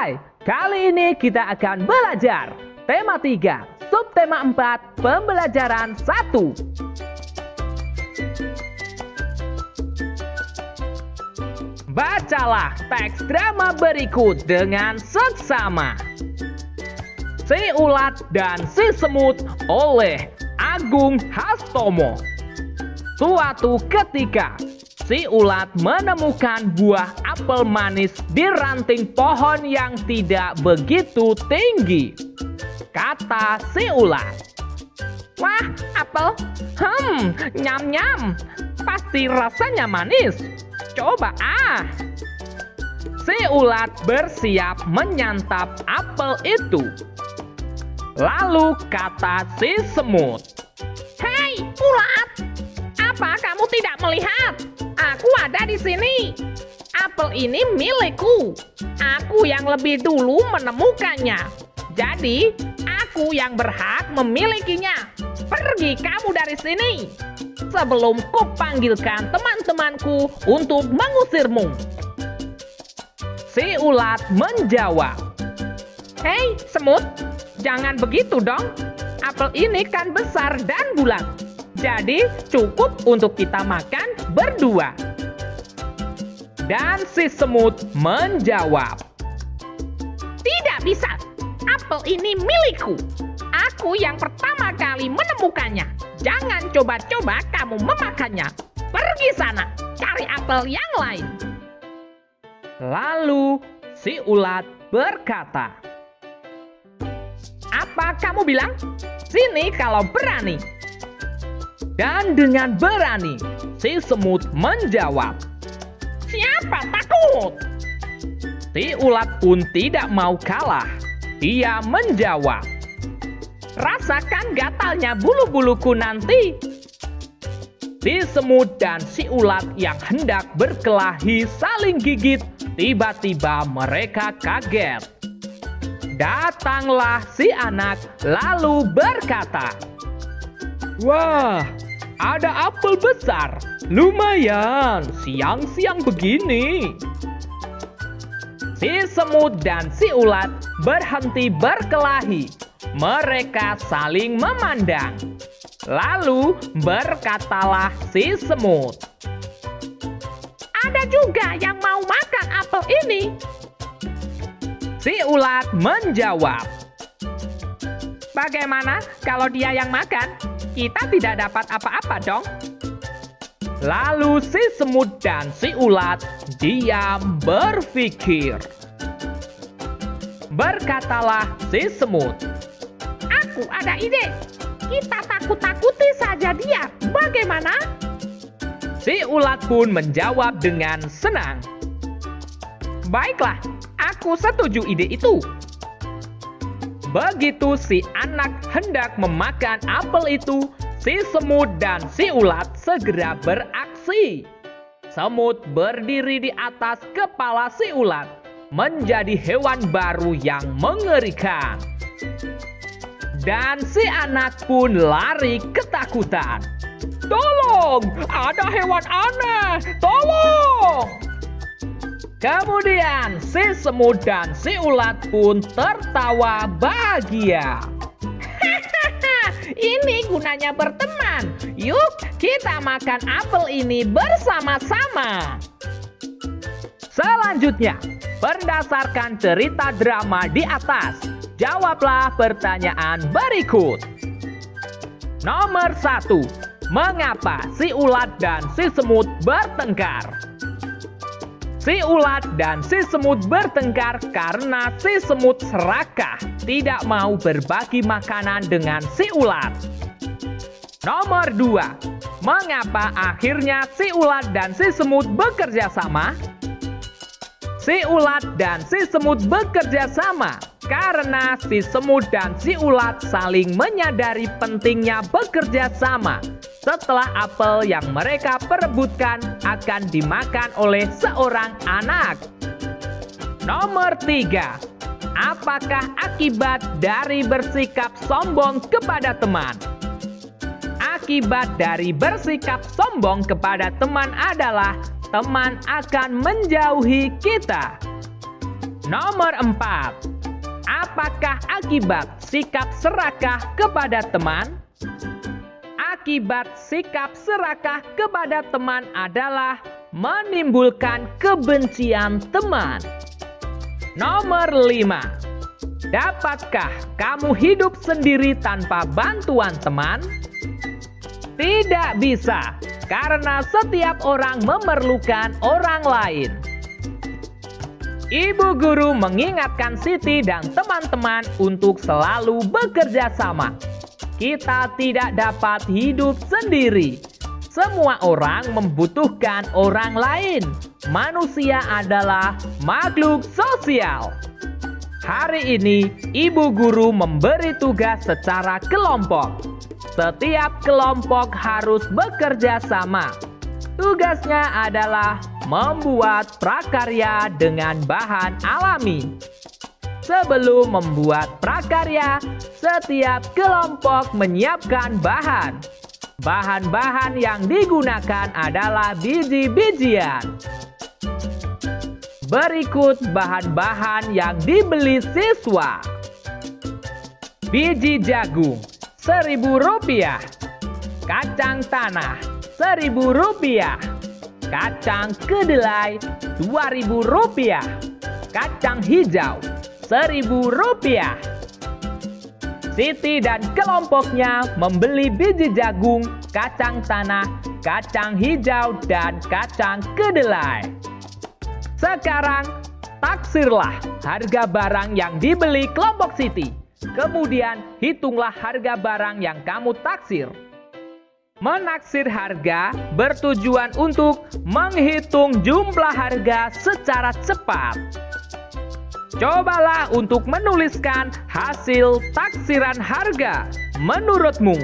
Hai, kali ini kita akan belajar tema 3, subtema 4, pembelajaran 1. Bacalah teks drama berikut dengan seksama. Si Ulat dan Si Semut oleh Agung Hastomo. Suatu ketika, si ulat menemukan buah apel manis di ranting pohon yang tidak begitu tinggi. Kata si ulat, "Wah, apel, nyam-nyam, pasti rasanya manis. Coba ah." Si ulat bersiap menyantap apel itu. Lalu kata si semut, "Hei, ulat, apa kamu tidak melihat? Aku ada di sini. Apel ini milikku. Aku yang lebih dulu menemukannya. Jadi, aku yang berhak memilikinya. Pergi kamu dari sini sebelum kupanggilkan teman-temanku untuk mengusirmu." Si ulat menjawab, "Hei, semut, jangan begitu dong. Apel ini kan besar dan bulat. Jadi cukup untuk kita makan berdua." Dan si semut menjawab, "Tidak bisa. Apel ini milikku. Aku yang pertama kali menemukannya. Jangan coba-coba kamu memakannya. Pergi sana, cari apel yang lain." Lalu si ulat berkata, "Apa kamu bilang? Sini kalau berani." Dan dengan berani, si semut menjawab, "Siapa takut?" Si ulat pun tidak mau kalah. Dia menjawab, "Rasakan gatalnya bulu-buluku nanti." Si semut dan si ulat yang hendak berkelahi saling gigit. Tiba-tiba mereka kaget. Datanglah si anak lalu berkata, "Wah, ada apel besar. Lumayan, siang-siang begini." Si semut dan si ulat berhenti berkelahi. Mereka saling memandang. Lalu berkatalah si semut, "Ada juga yang mau makan apel ini." Si ulat menjawab, "Bagaimana kalau dia yang makan? Kita tidak dapat apa-apa dong." Lalu si semut dan si ulat diam berpikir. Berkatalah si semut, "Aku ada ide. Kita takut-takuti saja dia. Bagaimana?" Si ulat pun menjawab dengan senang, "Baiklah, aku setuju ide itu." Begitu si anak hendak memakan apel itu, si semut dan si ulat segera beraksi. Semut berdiri di atas kepala si ulat, menjadi hewan baru yang mengerikan. Dan si anak pun lari ketakutan. "Tolong, ada hewan aneh, tolong!" Kemudian si semut dan si ulat pun tertawa bahagia. "Ini gunanya berteman. Yuk, kita makan apel ini bersama-sama." Selanjutnya, berdasarkan cerita drama di atas, jawablah pertanyaan berikut. Nomor 1. Mengapa si ulat dan si semut bertengkar? Si ulat dan si semut bertengkar karena si semut serakah, tidak mau berbagi makanan dengan si ulat. Nomor 2. Mengapa akhirnya si ulat dan si semut bekerja sama? Si ulat dan si semut bekerja sama karena si semut dan si ulat saling menyadari pentingnya bekerja sama setelah apel yang mereka perebutkan akan dimakan oleh seorang anak. Nomor 3. Apakah akibat dari bersikap sombong kepada teman? Akibat dari bersikap sombong kepada teman adalah teman akan menjauhi kita. Nomor 4. Apakah akibat sikap serakah kepada teman? Akibat sikap serakah kepada teman adalah menimbulkan kebencian teman. Nomor 5. Dapatkah kamu hidup sendiri tanpa bantuan teman? Tidak bisa, karena setiap orang memerlukan orang lain. Ibu guru mengingatkan Siti dan teman-teman untuk selalu bekerja sama. Kita tidak dapat hidup sendiri. Semua orang membutuhkan orang lain. Manusia adalah makhluk sosial. Hari ini, ibu guru memberi tugas secara kelompok. Setiap kelompok harus bekerja sama. Tugasnya adalah membuat prakarya dengan bahan alami. Sebelum membuat prakarya, setiap kelompok menyiapkan bahan. Bahan-bahan yang digunakan adalah biji-bijian. Berikut bahan-bahan yang dibeli siswa. Biji jagung, Rp1.000. Kacang tanah, Rp1.000. Kacang kedelai, Rp2.000. Kacang hijau, Rp1.000. Siti dan kelompoknya membeli biji jagung, kacang tanah, kacang hijau, dan kacang kedelai. Sekarang, taksirlah harga barang yang dibeli kelompok Siti. Kemudian, hitunglah harga barang yang kamu taksir. Menaksir harga bertujuan untuk menghitung jumlah harga secara cepat. Cobalah untuk menuliskan hasil taksiran harga menurutmu.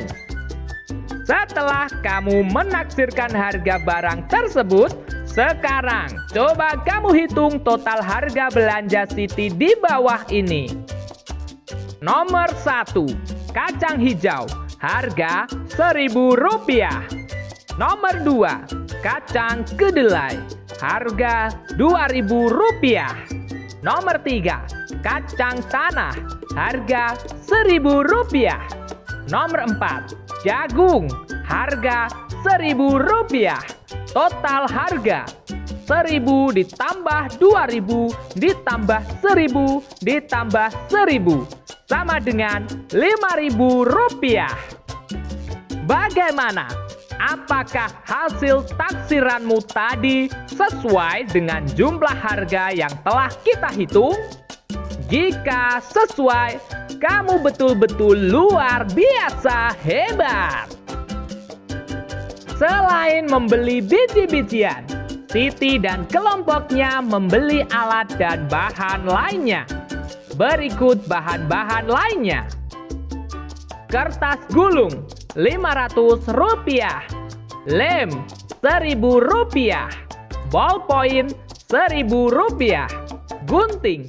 Setelah kamu menaksirkan harga barang tersebut, sekarang coba kamu hitung total harga belanja Siti di bawah ini. Nomor 1. Kacang hijau, harga Rp1.000. Nomor 2. Kacang kedelai, harga Rp2.000. Nomor 3. Kacang tanah, harga Rp1.000. Nomor 4. Jagung, harga Rp1.000. Total harga Rp1.000 ditambah Rp2.000 ditambah Rp1.000 ditambah Rp1.000 sama dengan Rp5.000. Bagaimana? Apakah hasil taksiranmu tadi sesuai dengan jumlah harga yang telah kita hitung? Jika sesuai, kamu betul-betul luar biasa hebat. Selain membeli biji-bijian, Siti dan kelompoknya membeli alat dan bahan lainnya. Berikut bahan-bahan lainnya. Kertas gulung, Rp500. Lem, Rp1.000. Ballpoint, Rp1.000. Gunting,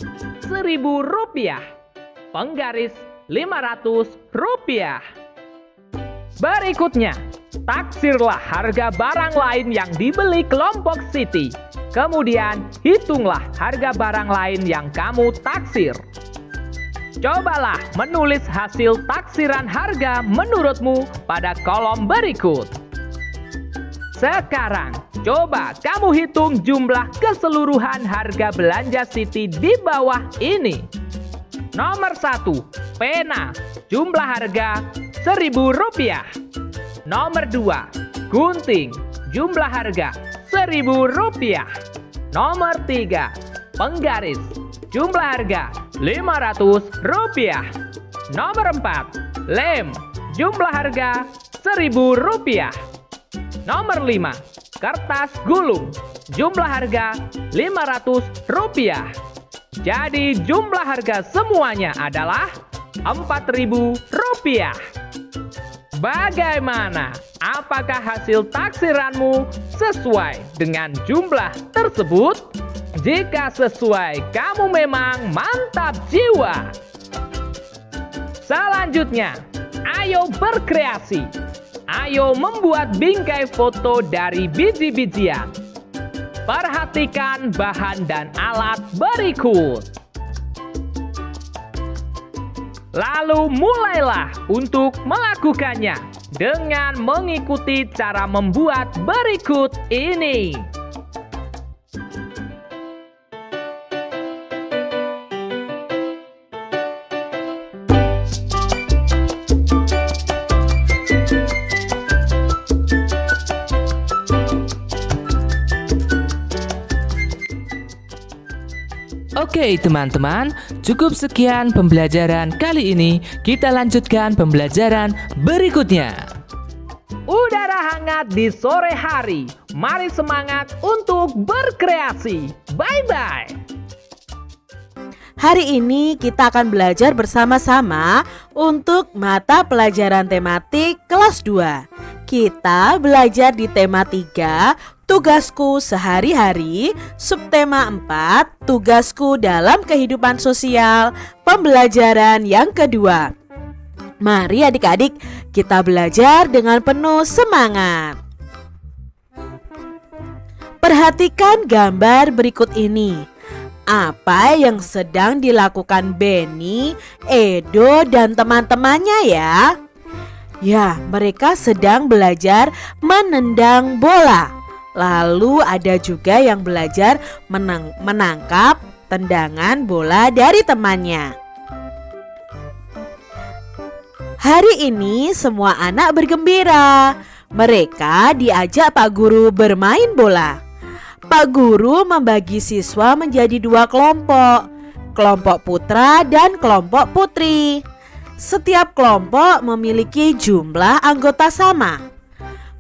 Rp1.000. Penggaris, Rp500. Berikutnya, taksirlah harga barang lain yang dibeli kelompok Siti. Kemudian, hitunglah harga barang lain yang kamu taksir. Cobalah menulis hasil taksiran harga menurutmu pada kolom berikut. Sekarang, coba kamu hitung jumlah keseluruhan harga belanja Siti di bawah ini. Nomor 1. Pena, jumlah harga Rp1.000. Nomor 2. Gunting, jumlah harga Rp1.000. Nomor 3. Penggaris, jumlah harga Rp500. Nomor 4. Lem, jumlah harga Rp1.000. Nomor 5. Kertas gulung, jumlah harga Rp500. Jadi jumlah harga semuanya adalah Rp4.000. Bagaimana? Apakah hasil taksiranmu sesuai dengan jumlah tersebut? Jika sesuai, kamu memang mantap jiwa. Selanjutnya, ayo berkreasi. Ayo membuat bingkai foto dari biji-bijian. Perhatikan bahan dan alat berikut. Lalu mulailah untuk melakukannya dengan mengikuti cara membuat berikut ini. Oke teman-teman, cukup sekian pembelajaran kali ini. Kita lanjutkan pembelajaran berikutnya. Udara hangat di sore hari. Mari semangat untuk berkreasi. Bye-bye. Hari ini kita akan belajar bersama-sama untuk mata pelajaran tematik kelas 2. Kita belajar di tema 3, tugasku sehari-hari, subtema 4, tugasku dalam kehidupan sosial, pembelajaran yang kedua. Mari adik-adik kita belajar dengan penuh semangat. Perhatikan gambar berikut ini. Apa yang sedang dilakukan Benny, Edo, dan teman-temannya ya? Ya, mereka sedang belajar menendang bola. Lalu ada juga yang belajar menangkap tendangan bola dari temannya. Hari ini semua anak bergembira. Mereka diajak Pak Guru bermain bola. Pak Guru membagi siswa menjadi 2 kelompok, kelompok putra dan kelompok putri. Setiap kelompok memiliki jumlah anggota sama.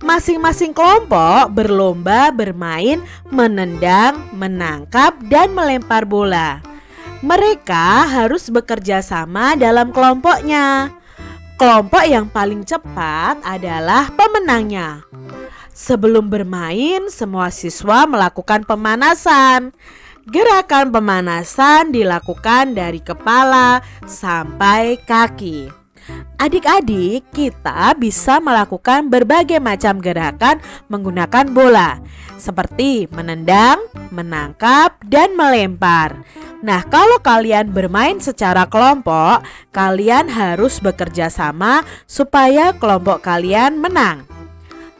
Masing-masing kelompok berlomba bermain, menendang, menangkap, dan melempar bola. Mereka harus bekerja sama dalam kelompoknya. Kelompok yang paling cepat adalah pemenangnya. Sebelum bermain, semua siswa melakukan pemanasan. Gerakan pemanasan dilakukan dari kepala sampai kaki. Adik-adik, kita bisa melakukan berbagai macam gerakan menggunakan bola, seperti menendang, menangkap, dan melempar. Nah, kalau kalian bermain secara kelompok, kalian harus bekerja sama supaya kelompok kalian menang.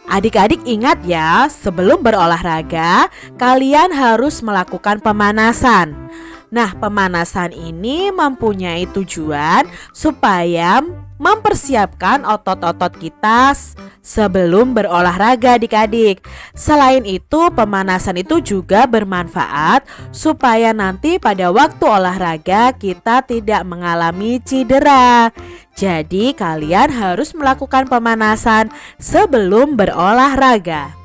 Adik-adik ingat ya, sebelum berolahraga, kalian harus melakukan pemanasan. Nah, pemanasan ini mempunyai tujuan supaya mempersiapkan otot-otot kita sebelum berolahraga adik-adik. Selain itu, pemanasan itu juga bermanfaat supaya nanti pada waktu olahraga kita tidak mengalami cedera. Jadi kalian harus melakukan pemanasan sebelum berolahraga.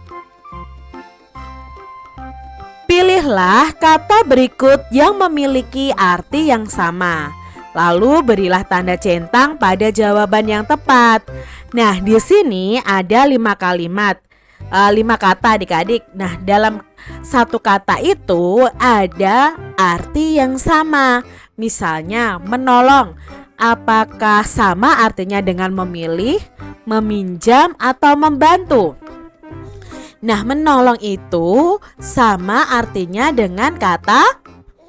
Pilihlah kata berikut yang memiliki arti yang sama. Lalu berilah tanda centang pada jawaban yang tepat. Nah, di sini ada 5 kalimat, 5 kata adik-adik. Nah, dalam satu kata itu ada arti yang sama. Misalnya menolong. Apakah sama artinya dengan memilih, meminjam, atau membantu? Nah, menolong itu sama artinya dengan kata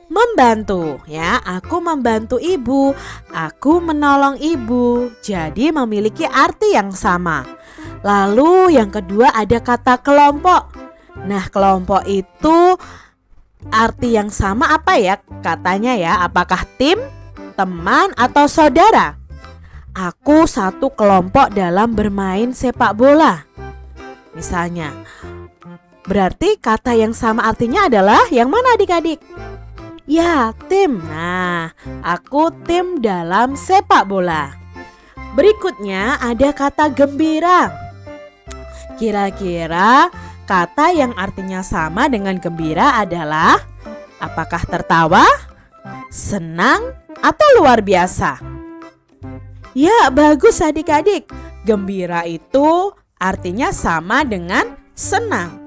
membantu ya. Aku membantu ibu, aku menolong ibu. Jadi memiliki arti yang sama. Lalu yang kedua ada kata kelompok. Nah, kelompok itu arti yang sama apa ya katanya ya? Apakah tim, teman, atau saudara? Aku satu kelompok dalam bermain sepak bola. Misalnya, berarti kata yang sama artinya adalah yang mana adik-adik? Ya, tim. Nah, aku tim dalam sepak bola. Berikutnya ada kata gembira. Kira-kira kata yang artinya sama dengan gembira adalah apakah tertawa, senang, atau luar biasa? Ya, bagus adik-adik. Gembira itu artinya sama dengan senang.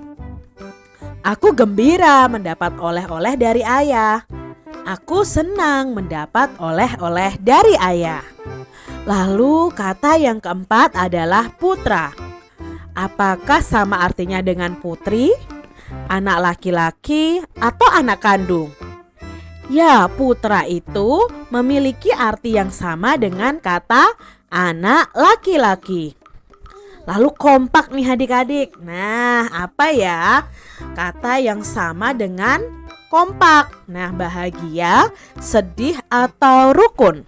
Aku gembira mendapat oleh-oleh dari ayah. Aku senang mendapat oleh-oleh dari ayah. Lalu kata yang keempat adalah putra. Apakah sama artinya dengan putri, anak laki-laki, atau anak kandung? Ya, putra itu memiliki arti yang sama dengan kata anak laki-laki. Lalu kompak nih adik-adik. Nah, apa ya kata yang sama dengan kompak? Nah, bahagia, sedih, atau rukun?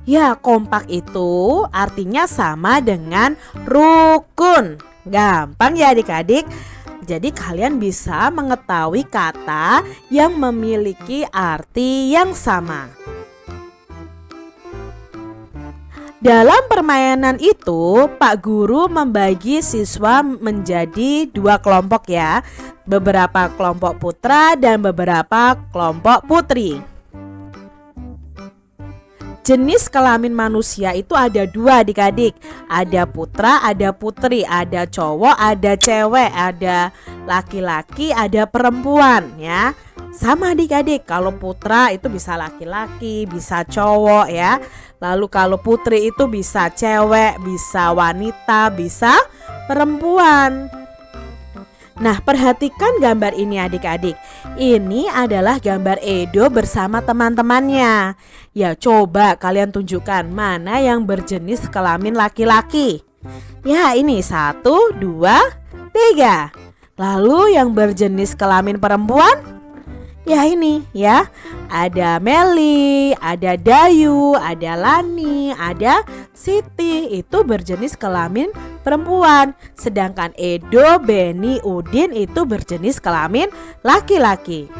Ya, kompak itu artinya sama dengan rukun. Gampang ya adik-adik. Jadi kalian bisa mengetahui kata yang memiliki arti yang sama. Dalam permainan itu, Pak Guru membagi siswa menjadi 2 kelompok ya. Beberapa kelompok putra dan beberapa kelompok putri. Jenis kelamin manusia itu ada 2 adik-adik. Ada putra, ada putri, ada cowok, ada cewek, ada laki-laki, ada perempuan ya. Sama adik-adik, kalau putra itu bisa laki-laki, bisa cowok ya. Lalu kalau putri itu bisa cewek, bisa wanita, bisa perempuan. Nah, perhatikan gambar ini adik-adik. Ini adalah gambar Edo bersama teman-temannya. Ya, coba kalian tunjukkan mana yang berjenis kelamin laki-laki. Ya, ini 1, 2, 3. Lalu yang berjenis kelamin perempuan? Ya ini ya, ada Meli, ada Dayu, ada Lani, ada Siti, itu berjenis kelamin perempuan. Sedangkan Edo, Beni, Udin itu berjenis kelamin laki-laki.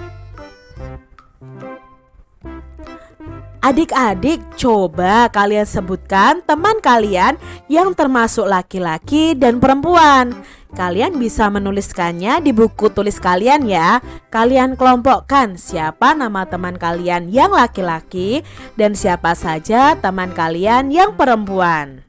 Adik-adik, coba kalian sebutkan teman kalian yang termasuk laki-laki dan perempuan. Kalian bisa menuliskannya di buku tulis kalian ya. Kalian kelompokkan siapa nama teman kalian yang laki-laki dan siapa saja teman kalian yang perempuan.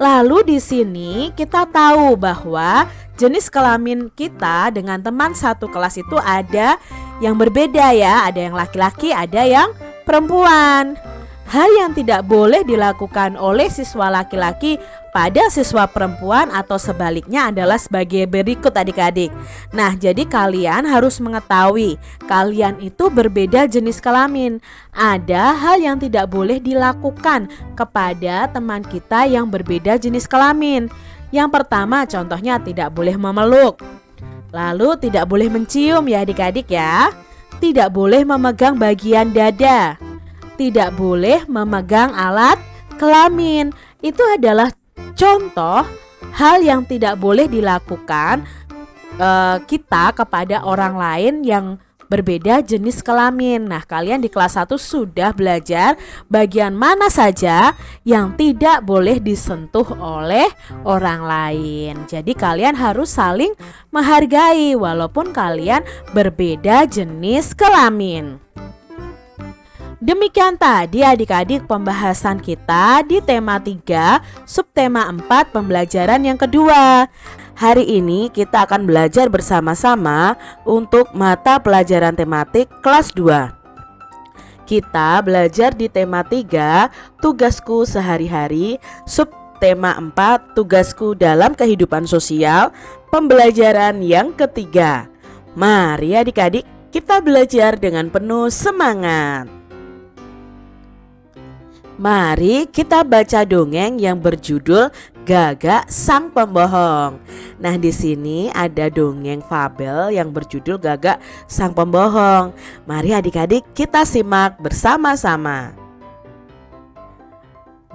Lalu di sini kita tahu bahwa jenis kelamin kita dengan teman satu kelas itu ada yang berbeda ya. Ada yang laki-laki, ada yang perempuan. Hal yang tidak boleh dilakukan oleh siswa laki-laki pada siswa perempuan atau sebaliknya adalah sebagai berikut adik-adik. Nah, jadi kalian harus mengetahui kalian itu berbeda jenis kelamin. Ada hal yang tidak boleh dilakukan kepada teman kita yang berbeda jenis kelamin. Yang pertama contohnya tidak boleh memeluk. Lalu tidak boleh mencium ya adik-adik ya. Tidak boleh memegang bagian dada. Tidak boleh memegang alat kelamin. Itu adalah contoh hal yang tidak boleh dilakukan kita kepada orang lain yang berbeda jenis kelamin. Nah, kalian di kelas 1 sudah belajar bagian mana saja yang tidak boleh disentuh oleh orang lain. Jadi kalian harus saling menghargai walaupun kalian berbeda jenis kelamin. Demikian tadi adik-adik pembahasan kita di tema 3, subtema 4 pembelajaran yang kedua. Hari ini kita akan belajar bersama-sama untuk mata pelajaran tematik kelas 2. Kita belajar di tema 3, tugasku sehari-hari, subtema 4, tugasku dalam kehidupan sosial, pembelajaran yang ketiga. Mari adik-adik kita belajar dengan penuh semangat. Mari kita baca dongeng yang berjudul Gagak Sang Pembohong. Nah, di sini ada dongeng fabel yang berjudul Gagak Sang Pembohong. Mari adik-adik kita simak bersama-sama.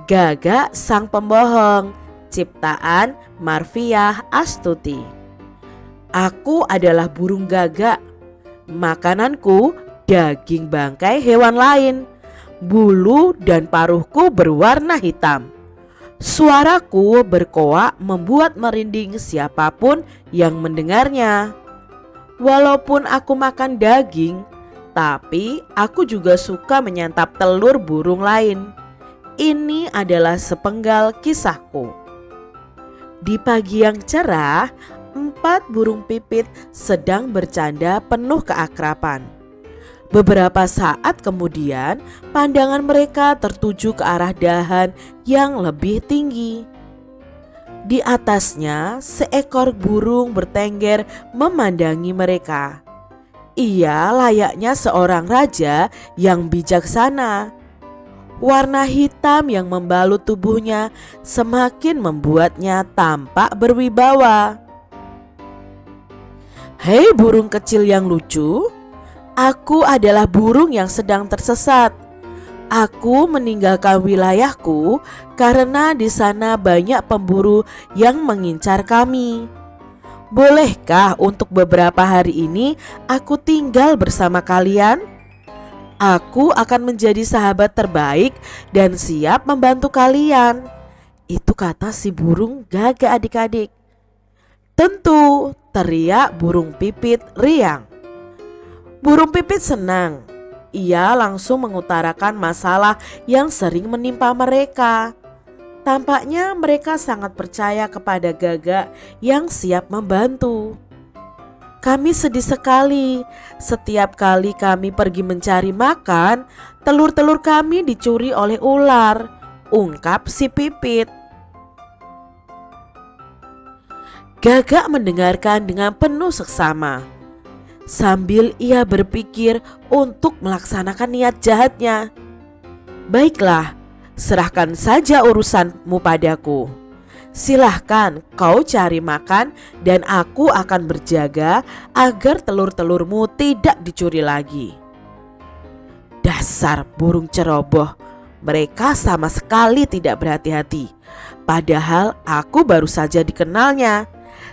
Gagak Sang Pembohong, ciptaan Marfiah Astuti. Aku adalah burung gagak. Makananku daging bangkai hewan lain. Bulu dan paruhku berwarna hitam. Suaraku berkoak membuat merinding siapapun yang mendengarnya. Walaupun aku makan daging, tapi aku juga suka menyantap telur burung lain. Ini adalah sepenggal kisahku. Di pagi yang cerah, 4 burung pipit sedang bercanda penuh keakraban. Beberapa saat kemudian, pandangan mereka tertuju ke arah dahan yang lebih tinggi. Di atasnya, seekor burung bertengger memandangi mereka. Ia layaknya seorang raja yang bijaksana. Warna hitam yang membalut tubuhnya semakin membuatnya tampak berwibawa. Hei burung kecil yang lucu, aku adalah burung yang sedang tersesat. Aku meninggalkan wilayahku karena di sana banyak pemburu yang mengincar kami. Bolehkah untuk beberapa hari ini aku tinggal bersama kalian? Aku akan menjadi sahabat terbaik dan siap membantu kalian. Itu kata si burung gagak adik-adik. Tentu, teriak burung pipit riang. Burung pipit senang. Ia langsung mengutarakan masalah yang sering menimpa mereka. Tampaknya mereka sangat percaya kepada Gagak yang siap membantu. Kami sedih sekali. Setiap kali kami pergi mencari makan, telur-telur kami dicuri oleh ular, ungkap si Pipit. Gagak mendengarkan dengan penuh seksama. Sambil ia berpikir untuk melaksanakan niat jahatnya. Baiklah, serahkan saja urusanmu padaku. Silahkan kau cari makan dan aku akan berjaga agar telur-telurmu tidak dicuri lagi. Dasar burung ceroboh, mereka sama sekali tidak berhati-hati. Padahal aku baru saja dikenalnya.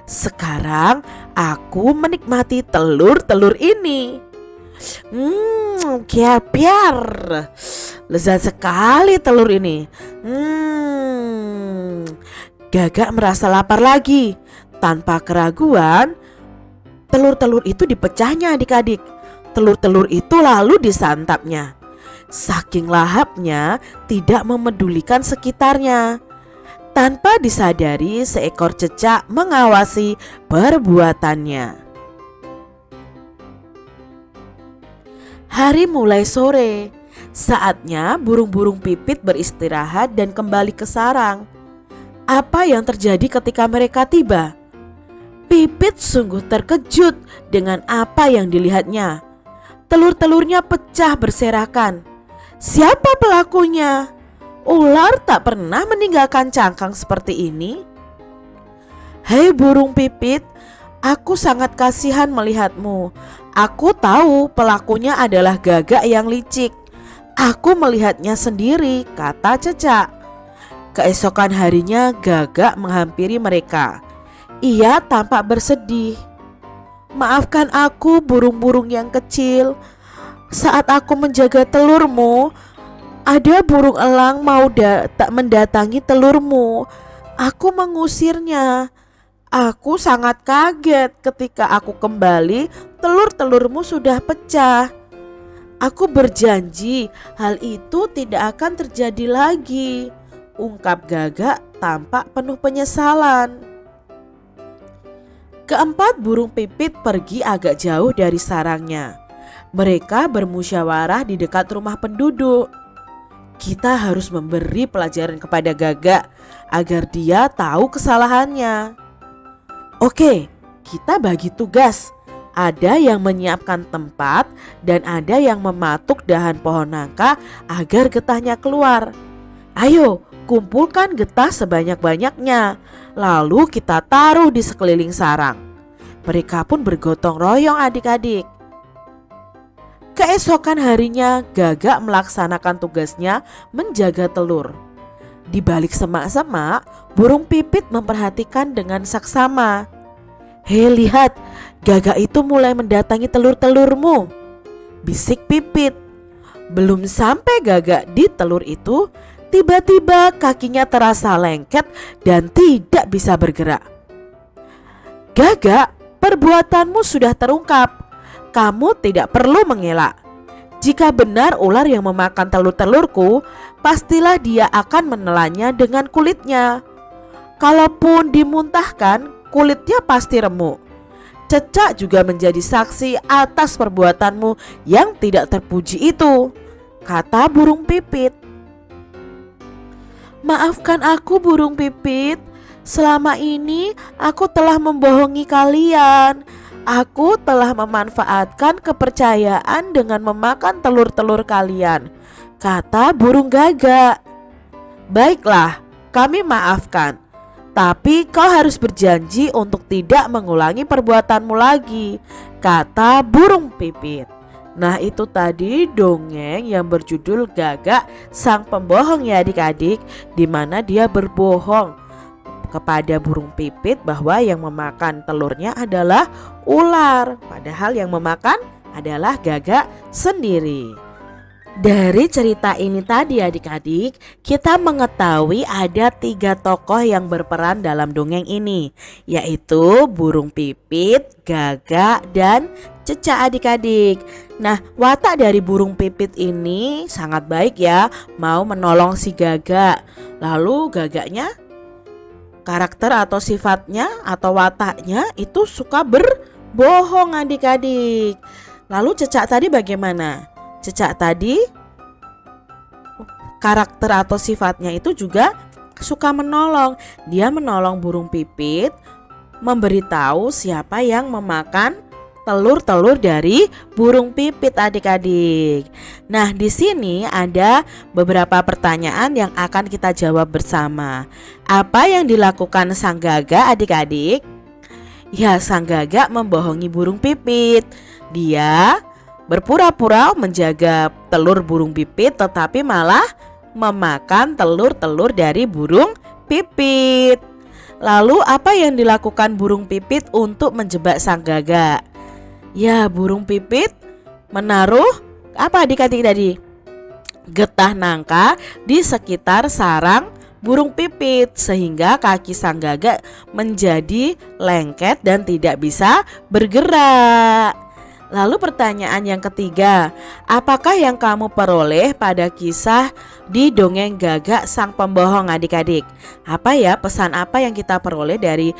Sekarang aku menikmati telur-telur ini. Kiapiar, lezat sekali telur ini. Gagak merasa lapar lagi. Tanpa keraguan, telur-telur itu dipecahnya adik-adik. Telur-telur itu lalu disantapnya. Saking lahapnya, tidak memedulikan sekitarnya. Tanpa disadari, seekor cecak mengawasi perbuatannya. Hari mulai sore. Saatnya burung-burung pipit beristirahat dan kembali ke sarang. Apa yang terjadi ketika mereka tiba? Pipit sungguh terkejut dengan apa yang dilihatnya. Telur-telurnya pecah berserakan. Siapa pelakunya? Ular tak pernah meninggalkan cangkang seperti ini. Hei burung pipit, aku sangat kasihan melihatmu. Aku tahu pelakunya adalah Gagak yang licik. Aku melihatnya sendiri, kata cecak. Keesokan harinya Gagak menghampiri mereka. Ia tampak bersedih. Maafkan aku burung-burung yang kecil. Saat aku menjaga telurmu, ada burung elang mau tak mendatangi telurmu. Aku mengusirnya. Aku sangat kaget ketika aku kembali, telur-telurmu sudah pecah. Aku berjanji hal itu tidak akan terjadi lagi, ungkap Gagak tampak penuh penyesalan. Keempat burung pipit pergi agak jauh dari sarangnya. Mereka bermusyawarah di dekat rumah penduduk. Kita harus memberi pelajaran kepada Gagak agar dia tahu kesalahannya. Oke, kita bagi tugas. Ada yang menyiapkan tempat dan ada yang mematuk dahan pohon nangka agar getahnya keluar. Ayo, kumpulkan getah sebanyak-banyaknya. Lalu kita taruh di sekeliling sarang. Mereka pun bergotong royong adik-adik. Keesokan harinya Gagak melaksanakan tugasnya menjaga telur. Di balik semak-semak, burung pipit memperhatikan dengan saksama. Hei lihat, Gagak itu mulai mendatangi telur-telurmu, bisik Pipit. Belum sampai Gagak di telur itu, tiba-tiba kakinya terasa lengket dan tidak bisa bergerak. Gagak, perbuatanmu sudah terungkap. Kamu tidak perlu mengelak. Jika benar ular yang memakan telur-telurku, pastilah dia akan menelannya dengan kulitnya. Kalaupun dimuntahkan, kulitnya pasti remuk. Cecak juga menjadi saksi atas perbuatanmu yang tidak terpuji itu, kata burung pipit. Maafkan aku burung pipit. Selama ini aku telah membohongi kalian. Aku telah memanfaatkan kepercayaan dengan memakan telur-telur kalian, kata burung gagak. Baiklah, kami maafkan. Tapi kau harus berjanji untuk tidak mengulangi perbuatanmu lagi, kata burung pipit. Nah, itu tadi dongeng yang berjudul Gagak Sang Pembohong ya adik-adik, di mana dia berbohong kepada burung pipit bahwa yang memakan telurnya adalah ular, padahal yang memakan adalah gagak sendiri. Dari cerita ini tadi adik-adik, kita mengetahui ada 3 tokoh yang berperan dalam dongeng ini, yaitu burung pipit, gagak, dan cecak adik-adik. Nah, watak dari burung pipit ini sangat baik ya, mau menolong si gagak. Lalu gagaknya, karakter atau sifatnya atau wataknya itu suka berbohong adik-adik. Lalu cecak tadi bagaimana? Cecak tadi karakter atau sifatnya itu juga suka menolong. Dia menolong burung pipit, memberitahu siapa yang memakan telur-telur dari burung pipit adik-adik. Nah, di sini ada beberapa pertanyaan yang akan kita jawab bersama. Apa yang dilakukan sang gagak adik-adik? Ya, sang gagak membohongi burung pipit. Dia berpura-pura menjaga telur burung pipit tetapi malah memakan telur-telur dari burung pipit. Lalu apa yang dilakukan burung pipit untuk menjebak sang gagak? Ya, burung pipit menaruh apa adik-adik tadi? Getah nangka di sekitar sarang burung pipit sehingga kaki sang gagak menjadi lengket dan tidak bisa bergerak. Lalu pertanyaan yang ketiga, apakah yang kamu peroleh pada kisah di dongeng Gagak Sang Pembohong adik-adik? Apa ya pesan apa yang kita peroleh dari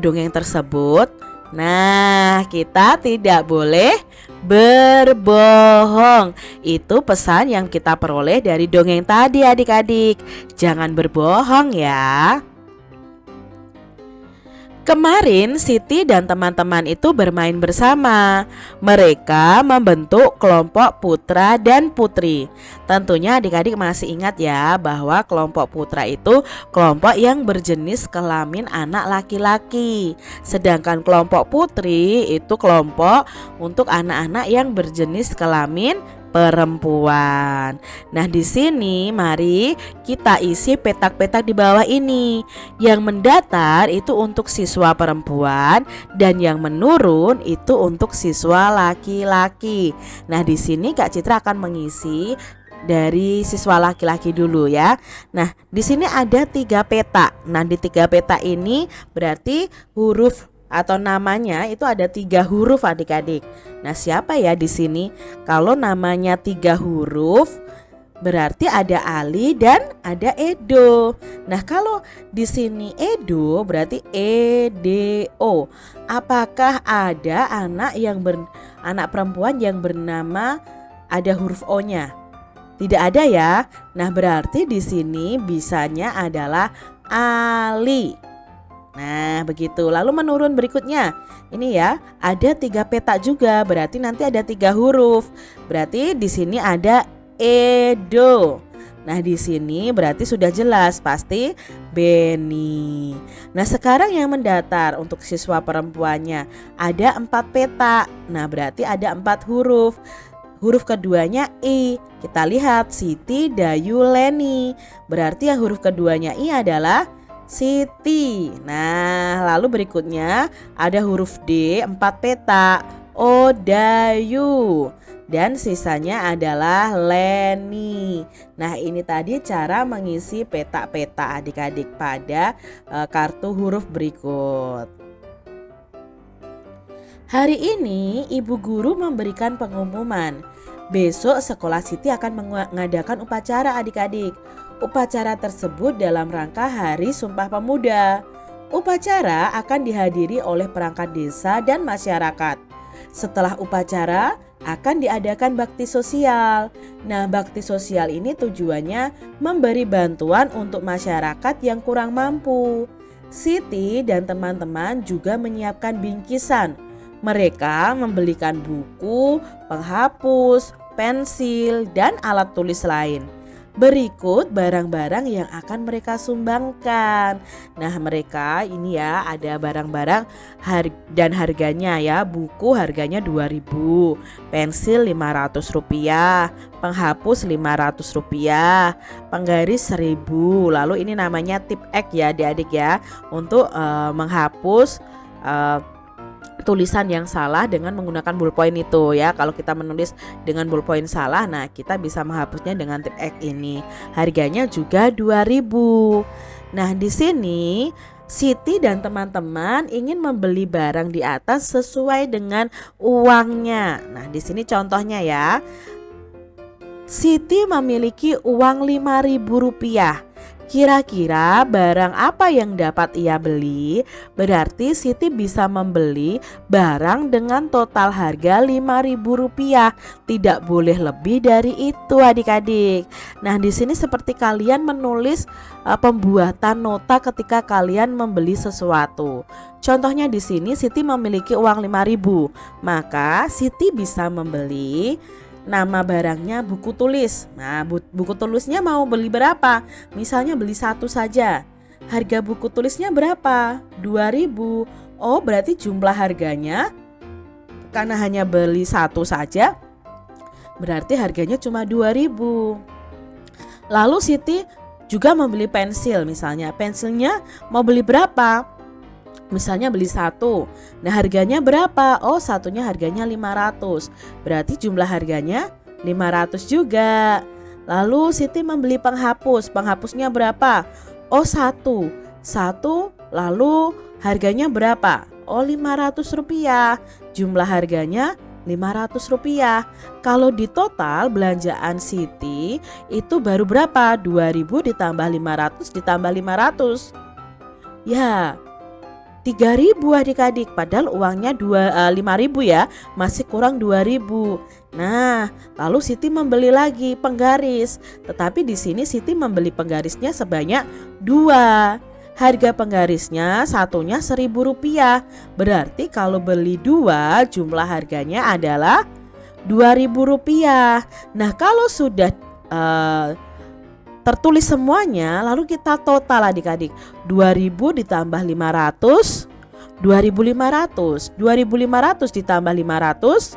dongeng tersebut? Nah, kita tidak boleh berbohong. Itu pesan yang kita peroleh dari dongeng tadi adik-adik. Jangan berbohong ya. Kemarin Siti dan teman-teman itu bermain bersama. Mereka membentuk kelompok putra dan putri. Tentunya adik-adik masih ingat ya bahwa kelompok putra itu kelompok yang berjenis kelamin anak laki-laki. Sedangkan kelompok putri itu kelompok untuk anak-anak yang berjenis kelamin perempuan. Nah, di sini mari kita isi petak-petak di bawah ini. Yang mendatar itu untuk siswa perempuan dan yang menurun itu untuk siswa laki-laki. Nah, di sini Kak Citra akan mengisi dari siswa laki-laki dulu ya. Nah, di sini ada 3 peta. Nah, di 3 peta ini berarti huruf atau namanya itu ada 3 huruf adik-adik. Nah, siapa ya di sini? Kalau namanya 3 huruf berarti ada Ali dan ada Edo. Nah, kalau di sini Edo berarti EDO. Apakah ada anak anak perempuan yang bernama ada huruf O-nya? Tidak ada ya. Nah, berarti di sini bisanya adalah Ali. Nah, begitu. Lalu menurun berikutnya. Ini ya, ada 3 peta juga. Berarti nanti ada 3 huruf. Berarti di sini ada Edo. Nah, di sini berarti sudah jelas pasti Beni. Nah, sekarang yang mendatar untuk siswa perempuannya ada 4 peta. Nah, berarti ada 4 huruf. Huruf keduanya I. Kita lihat Siti, Dayu, Leni. Berarti yang huruf keduanya I adalah Siti. Nah, lalu berikutnya ada huruf D 4 peta. O, Dayu. Dan sisanya adalah Leni. Nah, ini tadi cara mengisi peta-peta adik-adik pada kartu huruf berikut. Hari ini ibu guru memberikan pengumuman. Besok sekolah Siti akan mengadakan upacara adik-adik. Upacara tersebut dalam rangka Hari Sumpah Pemuda. Upacara akan dihadiri oleh perangkat desa dan masyarakat. Setelah upacara akan diadakan bakti sosial. Nah, bakti sosial ini tujuannya memberi bantuan untuk masyarakat yang kurang mampu. Siti dan teman-teman juga menyiapkan bingkisan Mereka membelikan buku, penghapus, pensil, dan alat tulis lain. Berikut barang-barang yang akan mereka sumbangkan. Nah, mereka ini ya ada barang-barang dan harganya ya. Buku harganya 2.000, pensil 500 rupiah, penghapus 500 rupiah, penggaris 1.000. Lalu ini namanya tip X ya adik-adik ya, untuk menghapus tulisan yang salah dengan menggunakan ballpoint itu ya. Kalau kita menulis dengan ballpoint salah, nah kita bisa menghapusnya dengan tip X ini. Harganya juga 2.000. Nah, di sini Siti dan teman-teman ingin membeli barang di atas sesuai dengan uangnya. Nah, di sini contohnya ya. Siti memiliki uang 5.000 rupiah. Kira-kira barang apa yang dapat ia beli? Berarti Siti bisa membeli barang dengan total harga 5.000 rupiah. Tidak boleh lebih dari itu adik-adik. Nah, di sini seperti kalian menulis pembuatan nota ketika kalian membeli sesuatu. Contohnya di sini Siti memiliki uang 5.000. Maka Siti bisa membeli nama barangnya buku tulis. Nah, buku tulisnya mau beli berapa? Misalnya beli satu saja. Harga buku tulisnya berapa? 2.000. Oh, berarti jumlah harganya karena hanya beli satu saja, berarti harganya cuma 2.000. Lalu Siti juga membeli pensil misalnya. Pensilnya mau beli berapa? Misalnya beli satu. Nah, harganya berapa? Oh, satunya harganya 500. Berarti jumlah harganya 500 juga. Lalu Siti membeli penghapus. Penghapusnya berapa? Oh, satu. Satu, lalu harganya berapa? Oh, 500 rupiah. Jumlah harganya 500 rupiah. Kalau di total belanjaan Siti itu baru berapa? 2.000 ditambah 500 ditambah 500. Ya, 3.000 adik-adik, padahal uangnya 5.000 ya, masih kurang 2.000. Nah, lalu Siti membeli lagi penggaris, tetapi di sini Siti membeli penggarisnya sebanyak 2. Harga penggarisnya satunya 1.000 rupiah. Berarti kalau beli 2 jumlah harganya adalah 2.000 rupiah. Nah, kalau sudah tertulis semuanya, lalu kita total adik-adik. 2.000 ditambah 500, 2.500. 2.500 ditambah 500,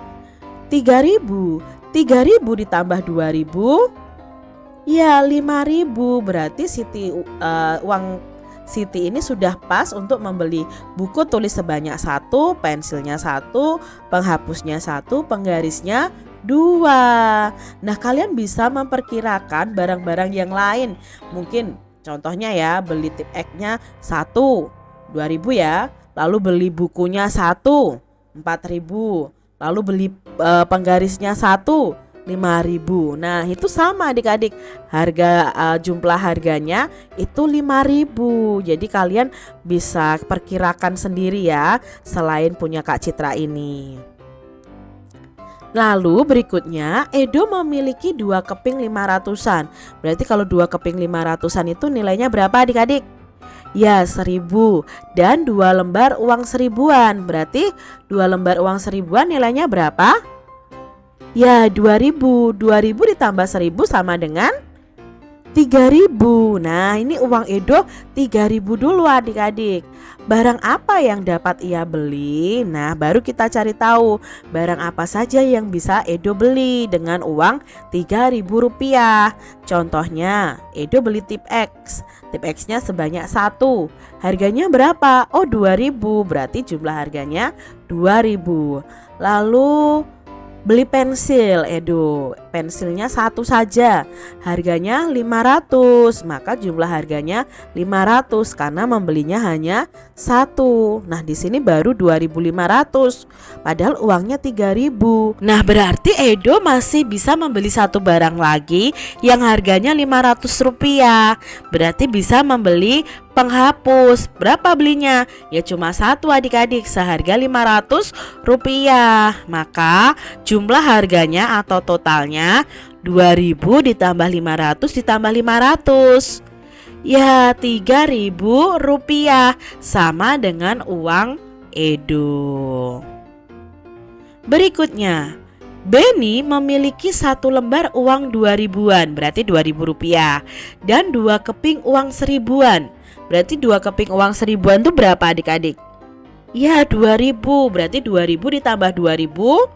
3.000. 3.000 ditambah 2.000, ya 5.000. Berarti uang Siti ini sudah pas untuk membeli buku tulis sebanyak 1, pensilnya 1, penghapusnya 1, penggarisnya 2. Nah, kalian bisa memperkirakan barang-barang yang lain. Mungkin contohnya ya, beli tip X-nya 1, 2.000 ya. Lalu beli bukunya 1, 4.000. Lalu beli penggarisnya 1, 5.000. Nah, itu sama adik-adik. Harga jumlah harganya itu 5.000. Jadi kalian bisa perkirakan sendiri ya, selain punya Kak Citra ini. Lalu berikutnya, Edo memiliki 2 keping 500-an. Berarti kalau 2 keping 500-an itu nilainya berapa adik-adik? Ya, 1.000. Dan 2 lembar uang 1.000-an. Berarti 2 lembar uang 1.000-an nilainya berapa? Ya, 2.000. 2.000 ditambah 1.000 sama dengan 3.000. Nah, ini uang Edo 3.000 dulu adik-adik. Barang apa yang dapat ia beli? Nah, baru kita cari tahu barang apa saja yang bisa Edo beli dengan uang 3.000 rupiah. Contohnya, Edo beli tip X. Tip X-nya sebanyak 1. Harganya berapa? Oh, 2.000. Berarti jumlah harganya 2.000. Lalu beli pensil Edo. Pensilnya 1 saja. Harganya 500. Maka jumlah harganya 500 karena membelinya hanya 1. Nah, di sini baru 2.500. Padahal uangnya 3.000. Nah, berarti Edo masih bisa membeli 1 barang lagi yang harganya 500 rupiah. Berarti bisa membeli penghapus. Berapa belinya? Ya cuma 1 adik-adik, seharga 500 rupiah. Maka jumlah harganya atau totalnya 2.000 ditambah 500 ditambah 500. Ya 3.000 rupiah, sama dengan uang Edo. Berikutnya, Beni memiliki 1 lembar uang 2000-an, berarti 2000 rupiah, dan 2 keping uang 1000-an. Berarti 2 keping uang 1000-an itu berapa adik-adik? Ya, 2000, berarti 2000 ditambah 2000,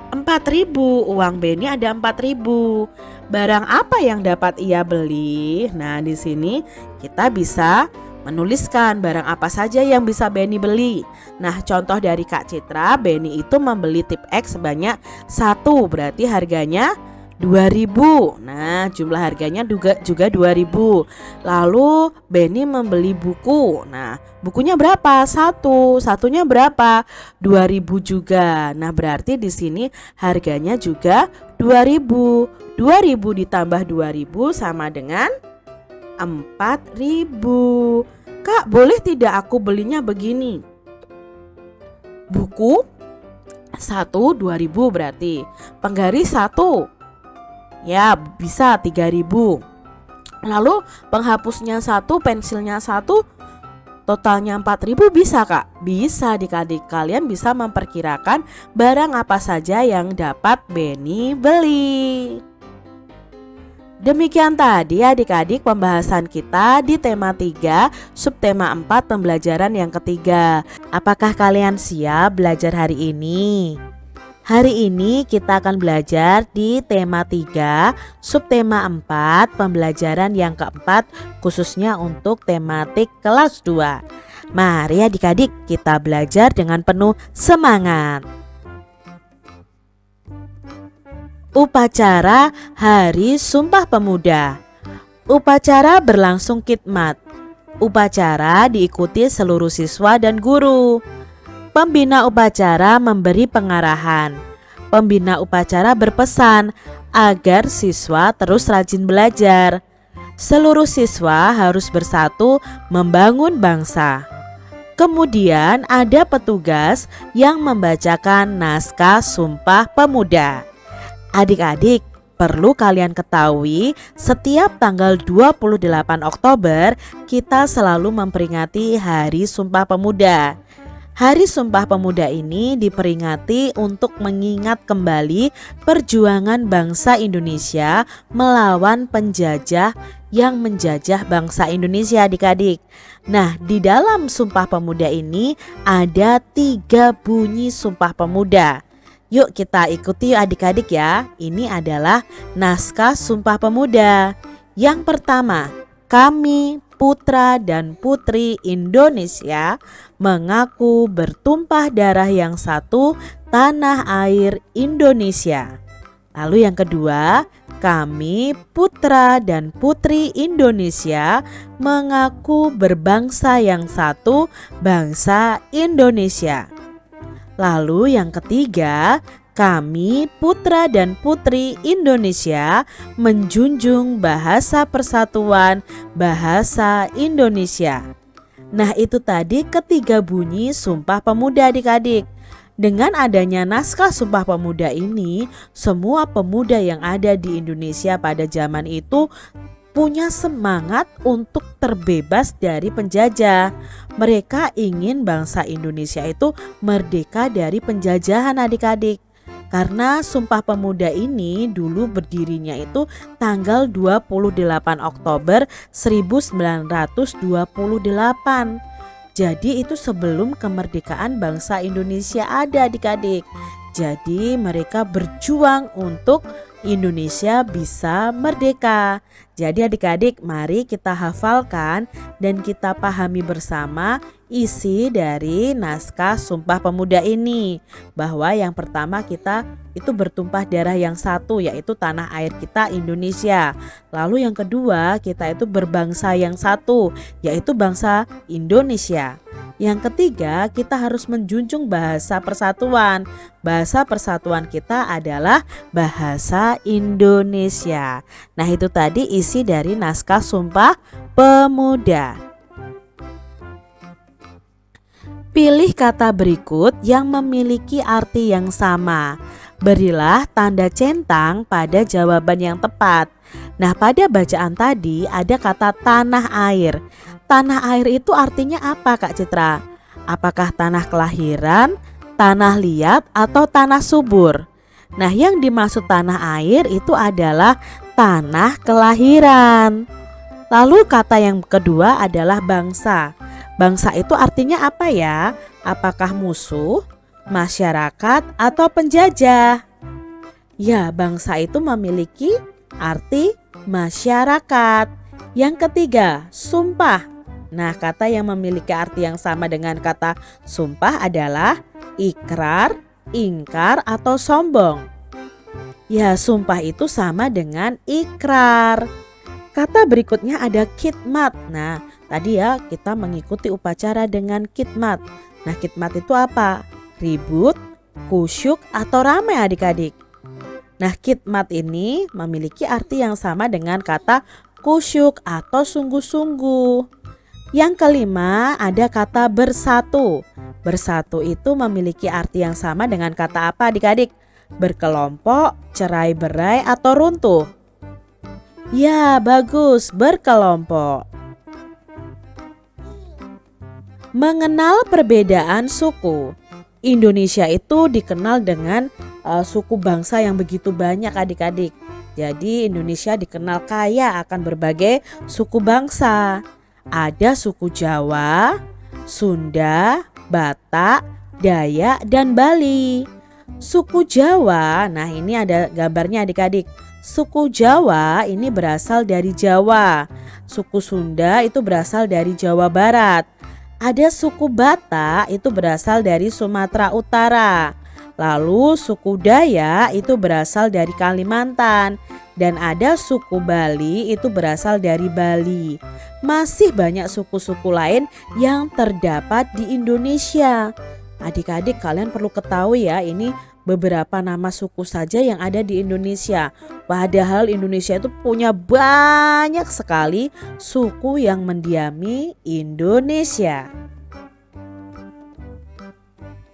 4000. Uang Beni ada 4000. Barang apa yang dapat ia beli? Nah, di sini kita bisa menuliskan barang apa saja yang bisa Beni beli. Nah, contoh dari Kak Citra, Beni itu membeli tip X sebanyak 1, berarti harganya 2000. Nah, jumlah harganya juga 2000. Lalu Beni membeli buku. Nah, bukunya berapa? 1. Satunya berapa? 2000 juga. Nah, berarti di sini harganya juga 2000. 2000 ditambah 2000 sama dengan 4000. Kak, boleh tidak aku belinya begini? Buku 1 2000 berarti. Penggaris 1, ya bisa 3000. Lalu penghapusnya 1, pensilnya 1, totalnya 4000 bisa Kak? Bisa adik-adik. Kalian bisa memperkirakan barang apa saja yang dapat Beni beli. Demikian tadi adik-adik pembahasan kita di tema 3, subtema 4 pembelajaran yang ketiga. Apakah kalian siap belajar hari ini? Hari ini kita akan belajar di tema 3, subtema 4 pembelajaran yang keempat, khususnya untuk tematik kelas 2. Mari adik-adik kita belajar dengan penuh semangat. Upacara Hari Sumpah Pemuda. Upacara berlangsung khidmat. Upacara diikuti seluruh siswa dan guru. Pembina upacara memberi pengarahan. Pembina upacara berpesan agar siswa terus rajin belajar. Seluruh siswa harus bersatu membangun bangsa. Kemudian ada petugas yang membacakan naskah Sumpah Pemuda. Adik-adik, perlu kalian ketahui, setiap tanggal 28 Oktober kita selalu memperingati Hari Sumpah Pemuda. Hari Sumpah Pemuda ini diperingati untuk mengingat kembali perjuangan bangsa Indonesia melawan penjajah yang menjajah bangsa Indonesia adik-adik. Nah, di dalam Sumpah Pemuda ini ada 3 bunyi Sumpah Pemuda. Yuk kita ikuti adik-adik ya. Ini adalah naskah Sumpah Pemuda. Yang pertama, kami putra dan putri Indonesia mengaku bertumpah darah yang satu, tanah air Indonesia. Lalu yang kedua, kami putra dan putri Indonesia mengaku berbangsa yang satu, bangsa Indonesia. Lalu yang ketiga, kami putra dan putri Indonesia menjunjung bahasa persatuan, bahasa Indonesia. Nah, itu tadi ketiga bunyi Sumpah Pemuda adik-adik. Dengan adanya naskah Sumpah Pemuda ini, semua pemuda yang ada di Indonesia pada zaman itu punya semangat untuk terbebas dari penjajah. Mereka ingin bangsa Indonesia itu merdeka dari penjajahan adik-adik. Karena Sumpah Pemuda ini dulu berdirinya itu tanggal 28 Oktober 1928. Jadi itu sebelum kemerdekaan bangsa Indonesia ada adik-adik. Jadi mereka berjuang untuk Indonesia bisa merdeka. Jadi adik-adik, mari kita hafalkan dan kita pahami bersama isi dari naskah Sumpah Pemuda ini. Bahwa yang pertama kita itu bertumpah darah yang satu, yaitu tanah air kita Indonesia. Lalu yang kedua kita itu berbangsa yang satu, yaitu bangsa Indonesia. Yang ketiga, kita harus menjunjung bahasa persatuan. Bahasa persatuan kita adalah bahasa Indonesia. Nah, itu tadi isi dari naskah Sumpah Pemuda. Pilih kata berikut yang memiliki arti yang sama. Berilah tanda centang pada jawaban yang tepat. Nah, pada bacaan tadi ada kata tanah air. Tanah air itu artinya apa Kak Citra? Apakah tanah kelahiran, tanah liat atau tanah subur. Nah, yang dimaksud tanah air itu adalah tanah kelahiran. Lalu kata yang kedua adalah bangsa. Bangsa itu artinya apa ya? Apakah musuh, masyarakat, atau penjajah? Ya, bangsa itu memiliki arti masyarakat. Yang ketiga, sumpah. Nah, kata yang memiliki arti yang sama dengan kata sumpah adalah ikrar, ingkar, atau sombong. Ya, sumpah itu sama dengan ikrar. Kata berikutnya ada khidmat. Nah, tadi ya kita mengikuti upacara dengan khidmat. Nah, khidmat itu apa? Ribut, kusyuk, atau ramai adik-adik. Nah, khidmat ini memiliki arti yang sama dengan kata kusyuk atau sungguh-sungguh. Yang kelima ada kata bersatu. Bersatu itu memiliki arti yang sama dengan kata apa adik-adik? Berkelompok, cerai-berai, atau runtuh. Ya, bagus, berkelompok. Mengenal perbedaan suku. Indonesia itu dikenal dengan suku bangsa yang begitu banyak adik-adik. Jadi Indonesia dikenal kaya akan berbagai suku bangsa. Ada suku Jawa, Sunda, Batak, Dayak, dan Bali. Suku Jawa, nah ini ada gambarnya adik-adik. Suku Jawa ini berasal dari Jawa. Suku Sunda itu berasal dari Jawa Barat. Ada suku Batak itu berasal dari Sumatera Utara. Lalu suku Dayak itu berasal dari Kalimantan. Dan ada suku Bali itu berasal dari Bali. Masih banyak suku-suku lain yang terdapat di Indonesia. Adik-adik kalian perlu ketahui ya, ini beberapa nama suku saja yang ada di Indonesia. Padahal Indonesia itu punya banyak sekali suku yang mendiami Indonesia.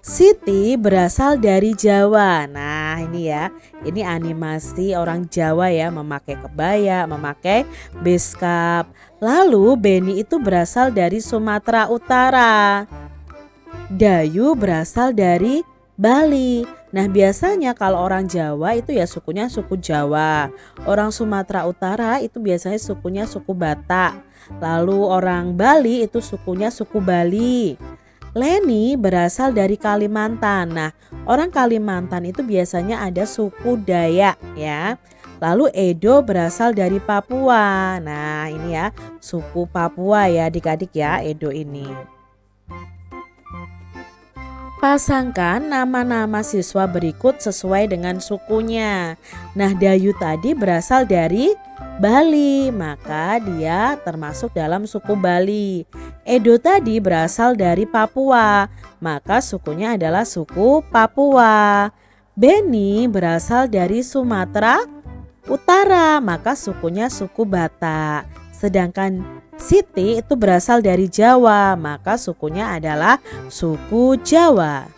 Siti berasal dari Jawa. Nah ini ya, ini animasi orang Jawa ya, memakai kebaya, memakai beskap. Lalu Beni itu berasal dari Sumatera Utara. Dayu berasal dari Bali. Nah biasanya kalau orang Jawa itu ya sukunya suku Jawa. Orang Sumatera Utara itu biasanya sukunya suku Batak. Lalu orang Bali itu sukunya suku Bali. Leni berasal dari Kalimantan. Nah orang Kalimantan itu biasanya ada suku Dayak ya. Lalu Edo berasal dari Papua. Nah ini ya suku Papua ya adik-adik ya, Edo ini. Pasangkan nama-nama siswa berikut sesuai dengan sukunya. Nah, Dayu tadi berasal dari Bali, maka dia termasuk dalam suku Bali. Edo tadi berasal dari Papua, maka sukunya adalah suku Papua. Beni berasal dari Sumatera Utara, maka sukunya suku Batak. Sedangkan Siti itu berasal dari Jawa, maka sukunya adalah suku Jawa.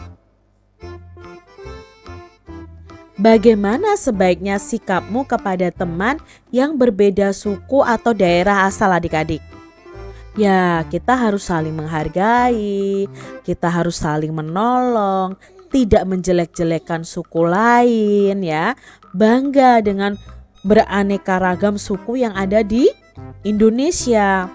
Bagaimana sebaiknya sikapmu kepada teman yang berbeda suku atau daerah asal adik-adik? Ya, kita harus saling menghargai, kita harus saling menolong, tidak menjelek-jelekan suku lain ya. Bangga dengan beraneka ragam suku yang ada di Indonesia.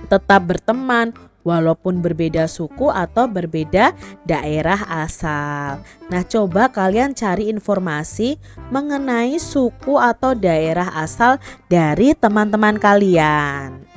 Tetap berteman walaupun berbeda suku atau berbeda daerah asal. Nah, coba kalian cari informasi mengenai suku atau daerah asal dari teman-teman kalian.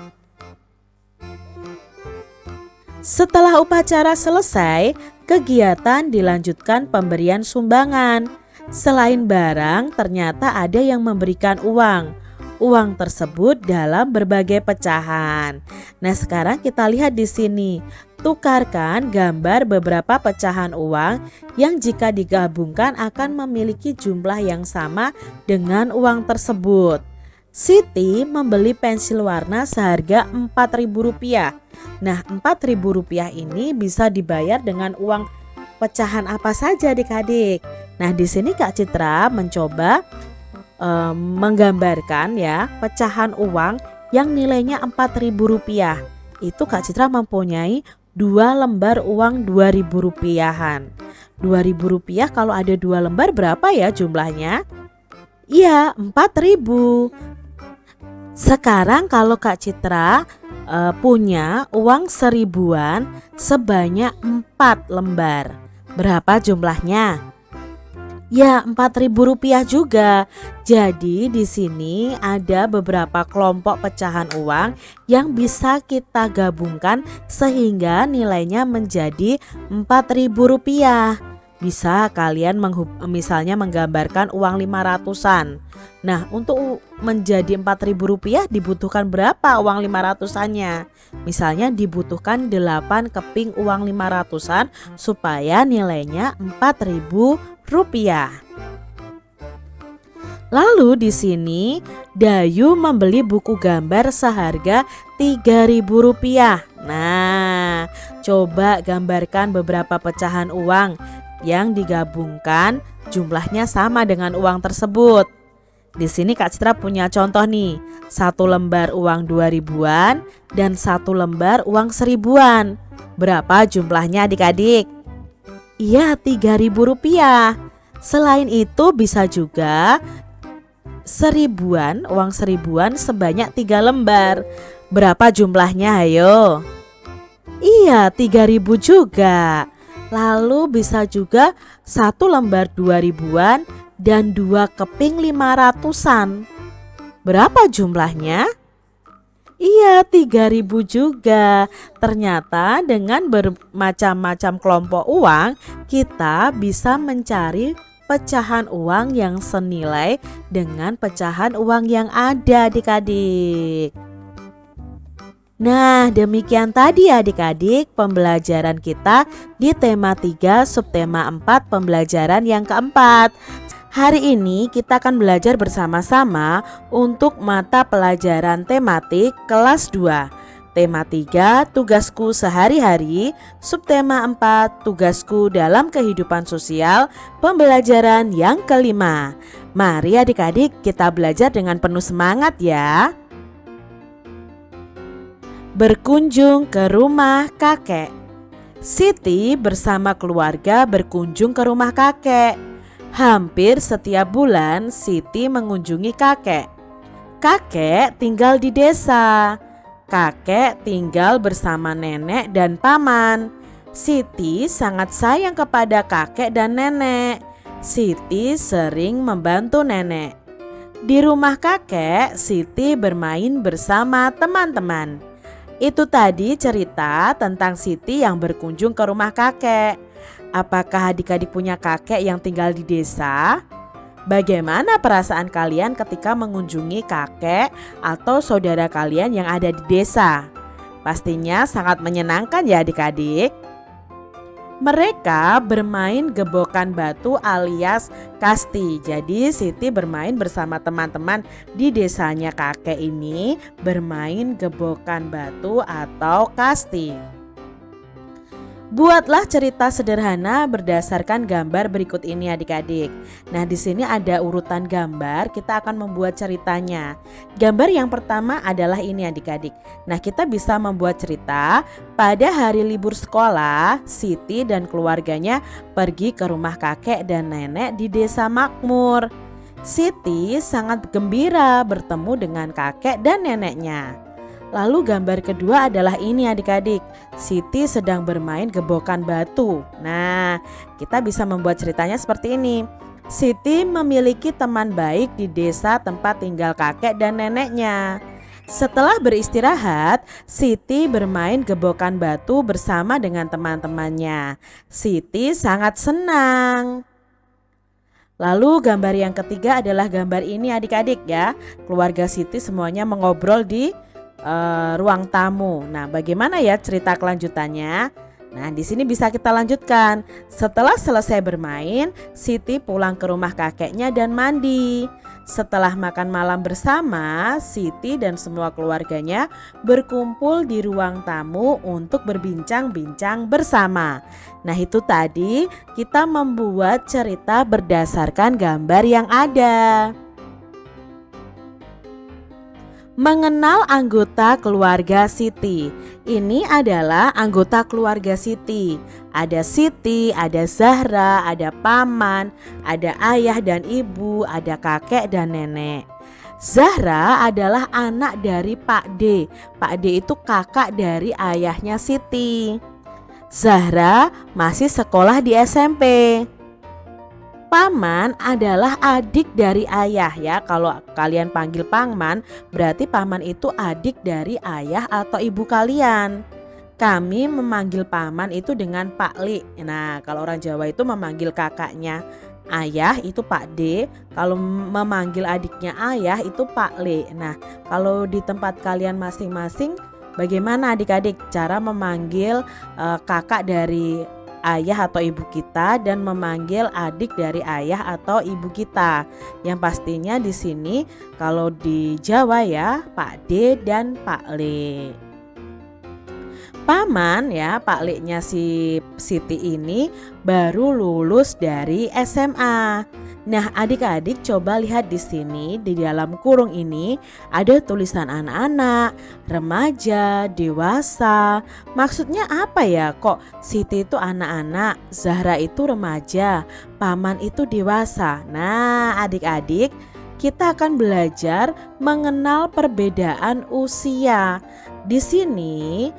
Setelah upacara selesai, kegiatan dilanjutkan pemberian sumbangan. Selain barang, ternyata ada yang memberikan uang. Uang tersebut dalam berbagai pecahan. Nah, sekarang kita lihat di sini. Tukarkan gambar beberapa pecahan uang yang jika digabungkan akan memiliki jumlah yang sama dengan uang tersebut. Siti membeli pensil warna seharga Rp4.000. Nah, Rp4.000 ini bisa dibayar dengan uang pecahan apa saja adik-adik. Nah, di sini Kak Citra mencoba menggambarkan ya pecahan uang yang nilainya Rp4.000. Itu Kak Citra mempunyai 2 lembar uang Rp2.000-an. Rp2.000 kalau ada 2 lembar berapa ya jumlahnya? Iya, 4.000. Sekarang kalau Kak Citra punya uang 1.000-an sebanyak 4 lembar. Berapa jumlahnya? Ya, Rp4.000 juga. Jadi di sini ada beberapa kelompok pecahan uang yang bisa kita gabungkan sehingga nilainya menjadi Rp4.000. Bisa kalian misalnya menggambarkan uang 500-an. Nah, untuk menjadi Rp4.000 dibutuhkan berapa uang 500-annya? Misalnya dibutuhkan 8 keping uang 500-an supaya nilainya Rp4.000. Lalu di sini Dayu membeli buku gambar seharga Rp3.000. Nah, coba gambarkan beberapa pecahan uang yang digabungkan jumlahnya sama dengan uang tersebut. Di sini Kak Citra punya contoh nih, 1 lembar uang 2.000-an dan 1 lembar uang 1.000-an. Berapa jumlahnya adik-adik? Iya, Rp3.000. Selain itu bisa juga 1.000-an, uang 1.000-an sebanyak 3 lembar. Berapa jumlahnya ayo? Iya, Rp3.000 juga. Lalu bisa juga 1 lembar 2.000-an dan 2 keping 500-an. Berapa jumlahnya? Iya, Rp3.000 juga. Ternyata dengan bermacam-macam kelompok uang, kita bisa mencari pecahan uang yang senilai dengan pecahan uang yang ada adik-adik. Nah, demikian tadi adik-adik pembelajaran kita di tema 3 subtema 4 pembelajaran yang keempat. Hari ini kita akan belajar bersama-sama untuk mata pelajaran tematik kelas 2. Tema 3 tugasku sehari-hari, subtema 4 tugasku dalam kehidupan sosial, pembelajaran yang kelima. Mari adik-adik kita belajar dengan penuh semangat ya. Berkunjung ke rumah kakek. Siti bersama keluarga berkunjung ke rumah kakek. Hampir setiap bulan Siti mengunjungi kakek. Kakek tinggal di desa. Kakek tinggal bersama nenek dan paman. Siti sangat sayang kepada kakek dan nenek. Siti sering membantu nenek. Di rumah kakek, Siti bermain bersama teman-teman. Itu tadi cerita tentang Siti yang berkunjung ke rumah kakek. Apakah adik-adik punya kakek yang tinggal di desa? Bagaimana perasaan kalian ketika mengunjungi kakek atau saudara kalian yang ada di desa? Pastinya sangat menyenangkan ya adik-adik. Mereka bermain gebokan batu alias kasti. Jadi Siti bermain bersama teman-teman di desanya kakek ini bermain gebokan batu atau kasti. Buatlah cerita sederhana berdasarkan gambar berikut ini adik-adik. Nah, di sini ada urutan gambar, kita akan membuat ceritanya. Gambar yang pertama adalah ini adik-adik. Nah, kita bisa membuat cerita pada hari libur sekolah, Siti dan keluarganya pergi ke rumah kakek dan nenek di desa makmur. Siti sangat gembira bertemu dengan kakek dan neneknya. Lalu gambar kedua adalah ini adik-adik. Siti sedang bermain gebokan batu. Nah, kita bisa membuat ceritanya seperti ini. Siti memiliki teman baik di desa tempat tinggal kakek dan neneknya. Setelah beristirahat, Siti bermain gebokan batu bersama dengan teman-temannya. Siti sangat senang. Lalu gambar yang ketiga adalah gambar ini adik-adik ya. Keluarga Siti semuanya mengobrol di ruang tamu. Nah, bagaimana ya cerita kelanjutannya? Nah, di sini bisa kita lanjutkan. Setelah selesai bermain, Siti pulang ke rumah kakeknya dan mandi. Setelah makan malam bersama, Siti dan semua keluarganya berkumpul di ruang tamu untuk berbincang-bincang bersama. Nah, itu tadi kita membuat cerita berdasarkan gambar yang ada. Mengenal anggota keluarga Siti. Ini adalah anggota keluarga Siti. Ada Siti, ada Zahra, ada paman, ada ayah dan ibu, ada kakek dan nenek. Zahra adalah anak dari Pak D. Pak D itu kakak dari ayahnya Siti. Zahra masih sekolah di SMP. Paman adalah adik dari ayah ya. Kalau kalian panggil paman, berarti paman itu adik dari ayah atau ibu kalian. Kami memanggil paman itu dengan Pak Li. Nah, kalau orang Jawa itu memanggil kakaknya ayah itu Pak D. Kalau memanggil adiknya ayah itu Pak Li. Nah, kalau di tempat kalian masing-masing, bagaimana adik-adik cara memanggil kakak dari ayah atau ibu kita dan memanggil adik dari ayah atau ibu kita? Yang pastinya di sini kalau di Jawa ya Pak D dan Pak Le. Paman ya, Pak Le-nya si Siti ini baru lulus dari SMA. Nah, adik-adik coba lihat di sini, di dalam kurung ini ada tulisan anak-anak, remaja, dewasa. Maksudnya apa ya? Kok Siti itu anak-anak, Zahra itu remaja, paman itu dewasa. Nah, adik-adik, kita akan belajar mengenal perbedaan usia. Di sini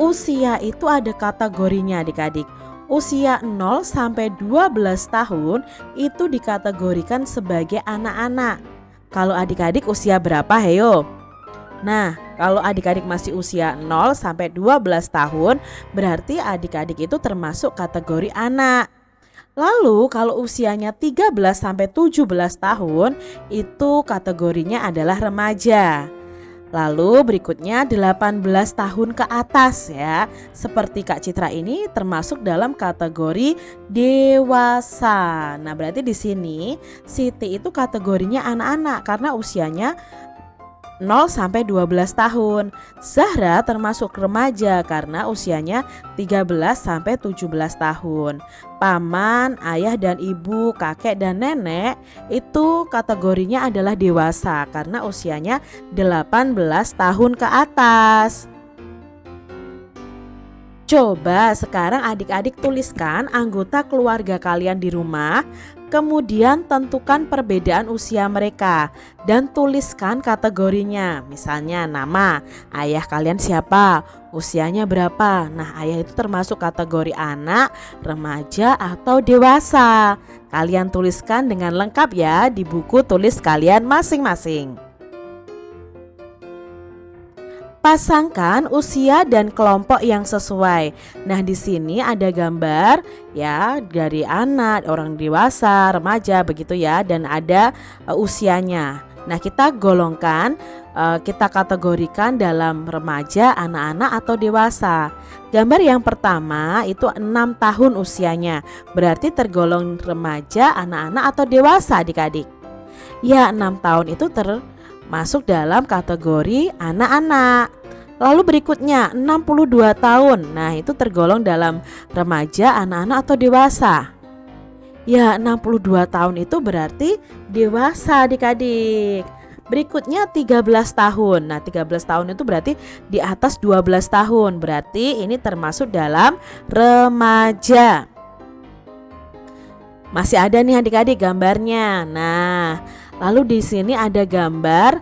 usia itu ada kategorinya adik-adik. Usia 0 sampai 12 tahun itu dikategorikan sebagai anak-anak. Kalau adik-adik usia berapa, heyo? Nah, kalau adik-adik masih usia 0 sampai 12 tahun, berarti adik-adik itu termasuk kategori anak. Lalu kalau usianya 13 sampai 17 tahun, itu kategorinya adalah remaja. Lalu berikutnya 18 tahun ke atas ya. Seperti Kak Citra ini termasuk dalam kategori dewasa. Nah, berarti di sini Siti itu kategorinya anak-anak karena usianya 0 sampai 12 tahun. Zahra termasuk remaja karena usianya 13 sampai 17 tahun. Paman, ayah dan ibu, kakek dan nenek itu kategorinya adalah dewasa karena usianya 18 tahun ke atas. Coba sekarang adik-adik tuliskan anggota keluarga kalian di rumah, kemudian tentukan perbedaan usia mereka dan tuliskan kategorinya. Misalnya nama, ayah kalian siapa, usianya berapa. Nah, ayah itu termasuk kategori anak, remaja atau dewasa. Kalian tuliskan dengan lengkap ya di buku tulis kalian masing-masing. Pasangkan usia dan kelompok yang sesuai. Nah, di sini ada gambar ya dari anak, orang dewasa, remaja begitu ya, dan ada usianya. Nah, kita golongkan, kita kategorikan dalam remaja, anak-anak atau dewasa. Gambar yang pertama itu 6 tahun usianya. Berarti tergolong remaja, anak-anak atau dewasa adik-adik. Ya, 6 tahun itu masuk dalam kategori anak-anak. Lalu berikutnya 62 tahun. Nah, itu tergolong dalam remaja, anak-anak atau dewasa. Ya, 62 tahun itu berarti dewasa adik-adik. Berikutnya 13 tahun. Nah, 13 tahun itu berarti di atas 12 tahun. Berarti ini termasuk dalam remaja. Masih ada nih adik-adik gambarnya. Nah, lalu di sini ada gambar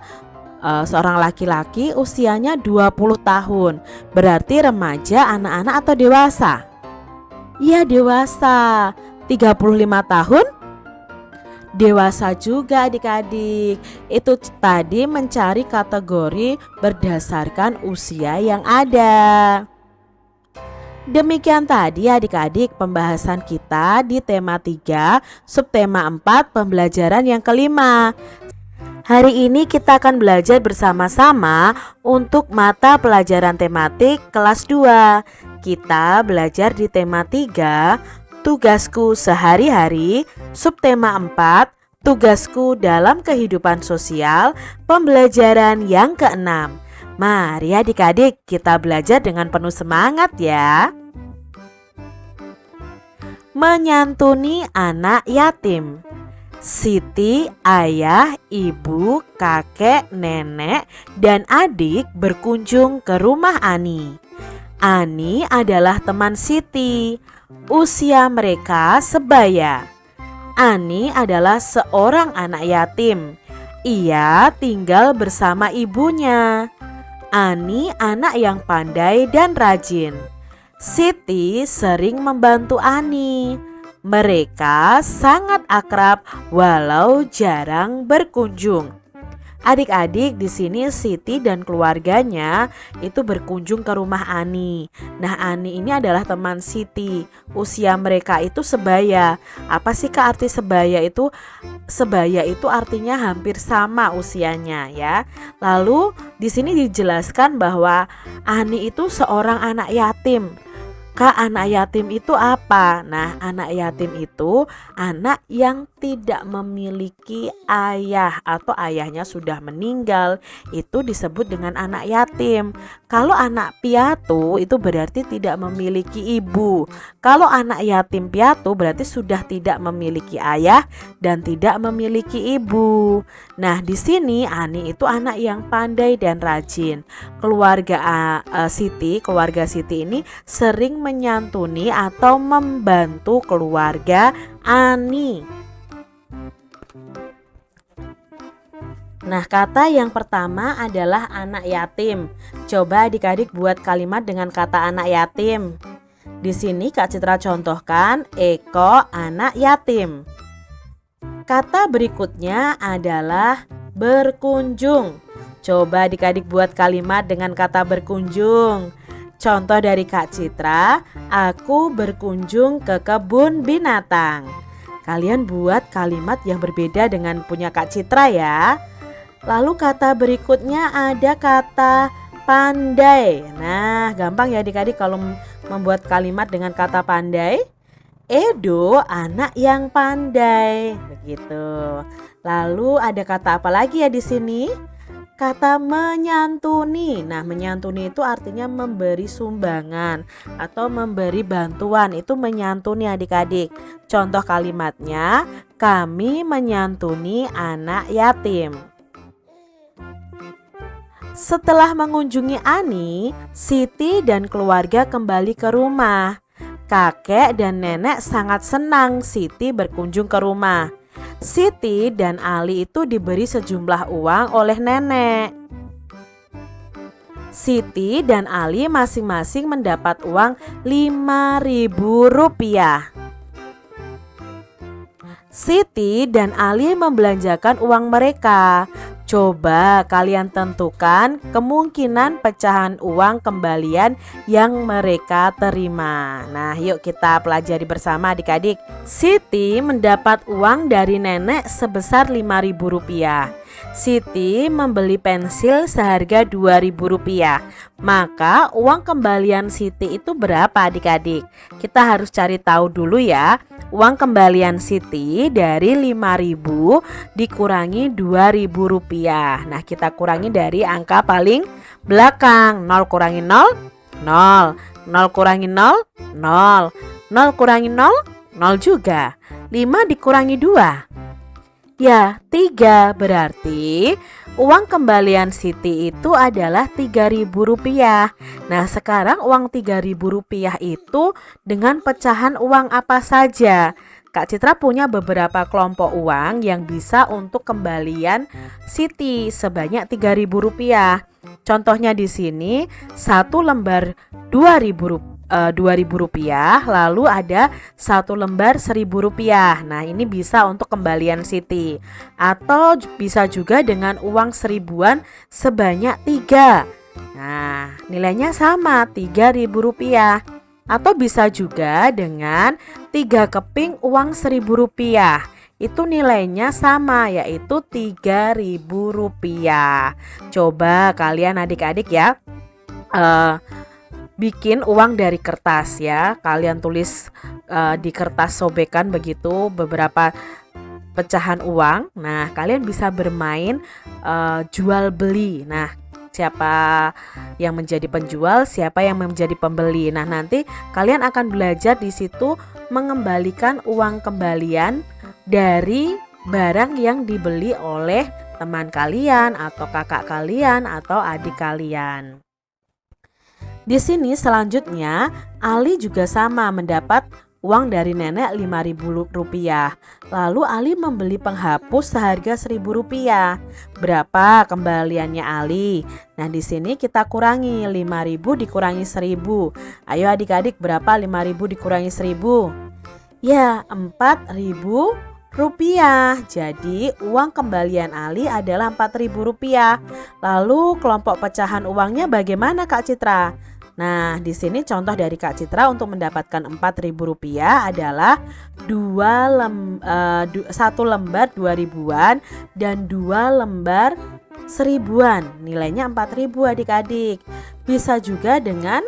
seorang laki-laki usianya 20 tahun. Berarti remaja, anak-anak atau dewasa? Iya, dewasa. 35 tahun? Dewasa juga adik-adik. Itu tadi mencari kategori berdasarkan usia yang ada. Demikian tadi adik-adik pembahasan kita di tema 3, subtema 4, pembelajaran yang kelima. Hari ini kita akan belajar bersama-sama untuk mata pelajaran tematik kelas 2. Kita belajar di tema 3, tugasku sehari-hari, subtema 4, tugasku dalam kehidupan sosial, pembelajaran yang ke-6. Mari adik-adik kita belajar dengan penuh semangat ya. Menyantuni anak yatim. Siti, ayah, ibu, kakek, nenek, dan adik berkunjung ke rumah Ani. Ani adalah teman Siti. Usia mereka sebaya. Ani adalah seorang anak yatim. Ia tinggal bersama ibunya. Ani anak yang pandai dan rajin. Siti sering membantu Ani. Mereka sangat akrab walau jarang berkunjung. Adik-adik, di sini Siti dan keluarganya itu berkunjung ke rumah Ani. Nah, Ani ini adalah teman Siti. Usia mereka itu sebaya. Apa sih Kak arti sebaya itu? Sebaya itu artinya hampir sama usianya ya. Lalu di sini dijelaskan bahwa Ani itu seorang anak yatim. Kak, anak yatim itu apa? Nah, anak yatim itu anak yang tidak memiliki ayah atau ayahnya sudah meninggal. Itu disebut dengan anak yatim. Kalau anak piatu itu berarti tidak memiliki ibu. Kalau anak yatim piatu berarti sudah tidak memiliki ayah dan tidak memiliki ibu. Nah, di sini Ani itu anak yang pandai dan rajin. Keluarga Siti ini sering menyantuni atau membantu keluarga Ani. Nah, kata yang pertama adalah anak yatim. Coba adik-adik buat kalimat dengan kata anak yatim. Di sini Kak Citra contohkan Eko anak yatim. Kata berikutnya adalah berkunjung. Coba adik-adik buat kalimat dengan kata berkunjung. Contoh dari Kak Citra, aku berkunjung ke kebun binatang. Kalian buat kalimat yang berbeda dengan punya Kak Citra ya. Lalu kata berikutnya ada kata pandai. Nah, gampang ya adik-adik kalau membuat kalimat dengan kata pandai. Edo anak yang pandai. Begitu. Lalu ada kata apa lagi ya di sini? Kata menyantuni. Nah, menyantuni itu artinya memberi sumbangan atau memberi bantuan. Itu menyantuni adik-adik. Contoh kalimatnya, kami menyantuni anak yatim. Setelah mengunjungi Ani, Siti dan keluarga kembali ke rumah. Kakek dan nenek sangat senang Siti berkunjung ke rumah. Siti dan Ali itu diberi sejumlah uang oleh nenek. Siti dan Ali masing-masing mendapat uang Rp5.000. Siti dan Ali membelanjakan uang mereka. Coba kalian tentukan kemungkinan pecahan uang kembalian yang mereka terima. Nah, yuk kita pelajari bersama adik-adik. Siti mendapat uang dari nenek sebesar Rp5.000. Siti membeli pensil seharga Rp2.000. Maka uang kembalian Siti itu berapa adik-adik? Kita harus cari tahu dulu ya. Uang kembalian Siti dari Rp5.000 dikurangi Rp2.000. Nah, kita kurangi dari angka paling belakang. 0 kurangi 0, 0. 0 kurangi 0, 0. 0 kurangi 0, 0 juga. 5 dikurangi 2. Ya, 3. Berarti uang kembalian Siti itu adalah Rp3.000. Nah, sekarang uang Rp3.000 itu dengan pecahan uang apa saja? Kak Citra punya beberapa kelompok uang yang bisa untuk kembalian Siti sebanyak Rp3.000. Contohnya di sini satu lembar Rp2.000, lalu ada satu lembar Rp1.000. Nah, ini bisa untuk kembalian Siti. Atau bisa juga dengan uang seribuan sebanyak 3. Nah, nilainya sama Rp3.000. Atau bisa juga dengan 3 keping uang Rp1.000. Itu nilainya sama, yaitu Rp3.000. Coba kalian adik-adik ya bikin uang dari kertas ya. Kalian tulis di kertas sobekan begitu beberapa pecahan uang. Nah, kalian bisa bermain jual beli. Nah, siapa yang menjadi penjual, siapa yang menjadi pembeli. Nah, nanti kalian akan belajar di situ mengembalikan uang kembalian dari barang yang dibeli oleh teman kalian atau kakak kalian atau adik kalian. Di sini selanjutnya Ali juga sama mendapat uang dari nenek Rp5.000. Lalu Ali membeli penghapus seharga Rp1.000. Berapa kembaliannya Ali? Nah, di sini kita kurangi 5.000 dikurangi 1.000. Ayo adik-adik, berapa 5.000 dikurangi 1.000? Ya, Rp4.000. Jadi uang kembalian Ali adalah Rp4.000. Lalu kelompok pecahan uangnya bagaimana Kak Citra? Nah, di sini contoh dari Kak Citra untuk mendapatkan Rp4.000 adalah 1 lembar 2.000-an dan 2 lembar 1.000-an. Nilainya 4.000 adik-adik. Bisa juga dengan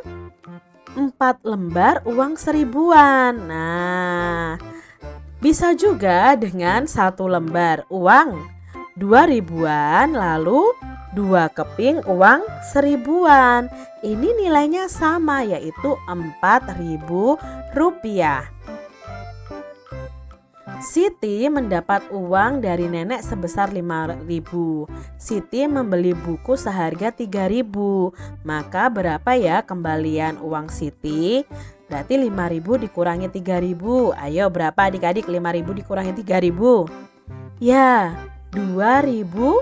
4 lembar uang 1.000-an. Nah, bisa juga dengan 1 lembar uang 2.000-an lalu 2 keping uang 1.000-an. Ini nilainya sama, yaitu Rp4.000. Siti mendapat uang dari nenek sebesar 5.000. Siti membeli buku seharga 3.000. Maka berapa ya kembalian uang Siti? Berarti 5.000 dikurangi 3.000. Ayo, berapa adik-adik 5.000 dikurangi 3.000? Ya, Rp2.000.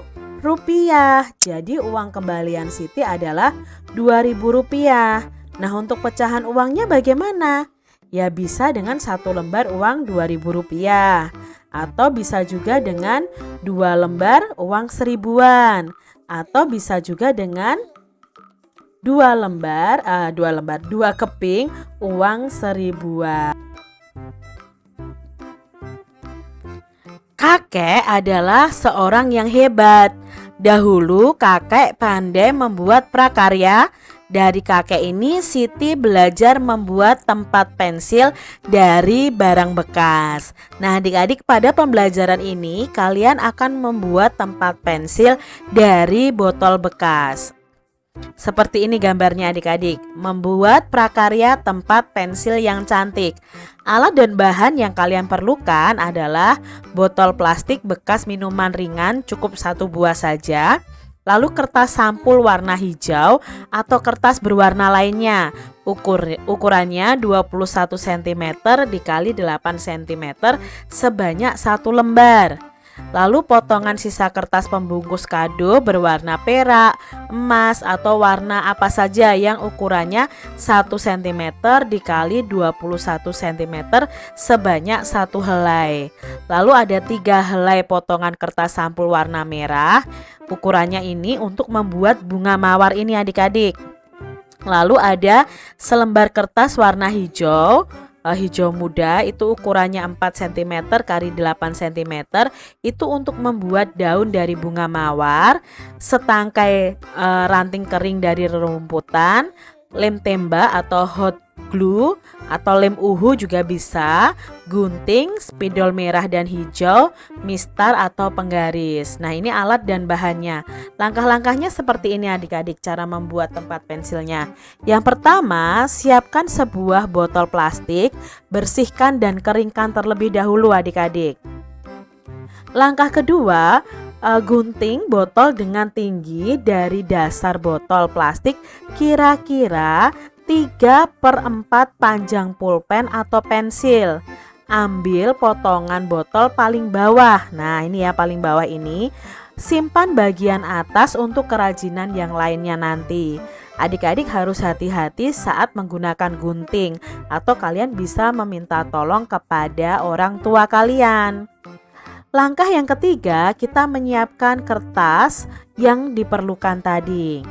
Jadi uang kembalian Siti adalah Rp2.000. Nah, untuk pecahan uangnya bagaimana? Ya, bisa dengan 1 lembar uang Rp2.000. Atau bisa juga dengan 2 lembar uang 1.000-an. Atau bisa juga dengan 2 keping uang 1.000-an. Kakek adalah seorang yang hebat. Dahulu kakek pandai membuat prakarya. Dari kakek ini Siti belajar membuat tempat pensil dari barang bekas. Nah, adik-adik, pada pembelajaran ini kalian akan membuat tempat pensil dari botol bekas. Seperti ini gambarnya adik-adik, membuat prakarya tempat pensil yang cantik. Alat dan bahan yang kalian perlukan adalah botol plastik bekas minuman ringan cukup 1 buah saja. Lalu kertas sampul warna hijau atau kertas berwarna lainnya. Ukurannya 21 cm dikali 8 cm sebanyak 1 lembar. Lalu potongan sisa kertas pembungkus kado berwarna perak, emas atau warna apa saja yang ukurannya 1 cm dikali 21 cm sebanyak 1 helai. Lalu ada 3 helai potongan kertas sampul warna merah. Ukurannya ini untuk membuat bunga mawar ini adik-adik. Lalu ada selembar kertas warna hijau muda, itu ukurannya 4 cm kali 8 cm, itu untuk membuat daun dari bunga mawar, setangkai ranting kering dari rerumputan, lem tembak atau hot glue atau lem uhu juga bisa, gunting, spidol merah dan hijau, mistar atau penggaris. Nah, ini alat dan bahannya. Langkah-langkahnya seperti ini adik-adik cara membuat tempat pensilnya. Yang pertama, siapkan sebuah botol plastik, bersihkan dan keringkan terlebih dahulu adik-adik. Langkah kedua, gunting botol dengan tinggi dari dasar botol plastik kira-kira 3/4 panjang pulpen atau pensil. Ambil potongan botol paling bawah. Nah, ini ya paling bawah ini. Simpan bagian atas untuk kerajinan yang lainnya nanti. Adik-adik harus hati-hati saat menggunakan gunting, atau kalian bisa meminta tolong kepada orang tua kalian. Langkah yang ketiga, kita menyiapkan kertas yang diperlukan tadi.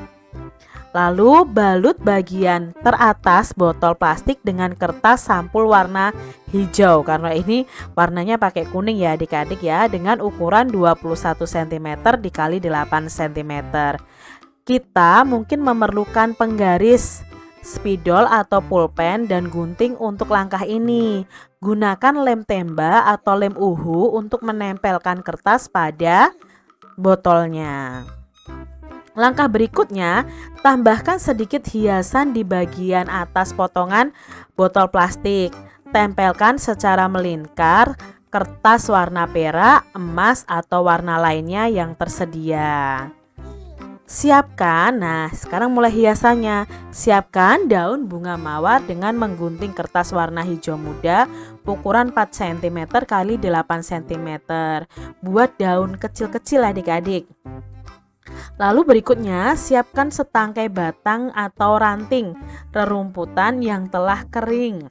Lalu balut bagian teratas botol plastik dengan kertas sampul warna hijau, karena ini warnanya pakai kuning ya adik-adik ya, dengan ukuran 21 cm dikali 8 cm. Kita mungkin memerlukan penggaris, spidol atau pulpen dan gunting untuk langkah ini. Gunakan lem tembak atau lem uhu untuk menempelkan kertas pada botolnya. Langkah berikutnya, tambahkan sedikit hiasan di bagian atas potongan botol plastik. Tempelkan secara melingkar kertas warna perak, emas, atau warna lainnya yang tersedia. Siapkan, nah sekarang mulai hiasannya. Siapkan daun bunga mawar dengan menggunting kertas warna hijau muda ukuran 4 cm x 8 cm. Buat daun kecil-kecil adik-adik. Lalu berikutnya, siapkan setangkai batang atau ranting rerumputan yang telah kering.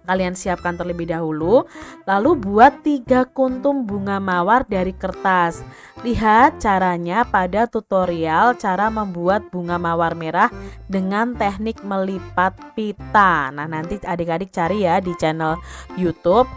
Kalian siapkan terlebih dahulu, lalu buat 3 kuntum bunga mawar dari kertas. Lihat caranya pada tutorial cara membuat bunga mawar merah dengan teknik melipat pita. Nah, nanti adik-adik cari ya di channel YouTube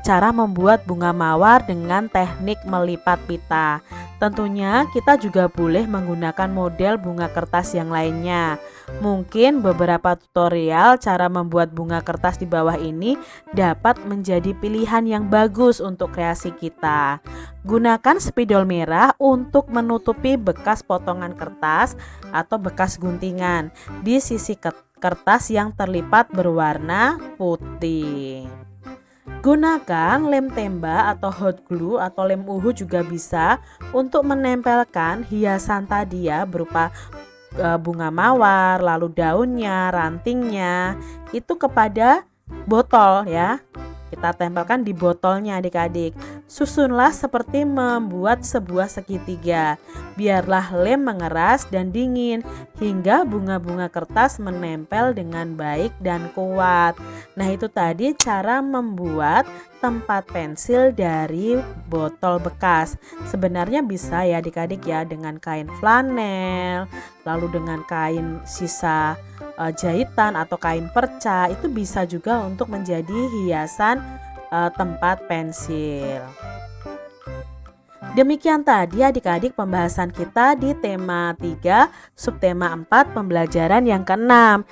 cara membuat bunga mawar dengan teknik melipat pita. Tentunya kita juga boleh menggunakan model bunga kertas yang lainnya. Mungkin beberapa tutorial cara membuat bunga kertas di bawah ini dapat menjadi pilihan yang bagus untuk kreasi kita. Gunakan spidol merah untuk menutupi bekas potongan kertas atau bekas guntingan di sisi kertas yang terlipat berwarna putih. Gunakan lem tembak atau hot glue atau lem uhu juga bisa untuk menempelkan hiasan tadi ya, berupa bunga mawar, lalu daunnya, rantingnya itu kepada botol ya. Kita tempelkan di botolnya adik-adik. Susunlah seperti membuat sebuah segitiga. Biarlah lem mengeras dan dingin hingga bunga-bunga kertas menempel dengan baik dan kuat. Nah, itu tadi cara membuat tempat pensil dari botol bekas. Sebenarnya bisa ya adik-adik ya, dengan kain flanel, lalu dengan kain sisa jahitan atau kain perca, itu bisa juga untuk menjadi hiasan tempat pensil. Demikian tadi adik-adik pembahasan kita di tema 3 subtema 4 pembelajaran yang ke-6.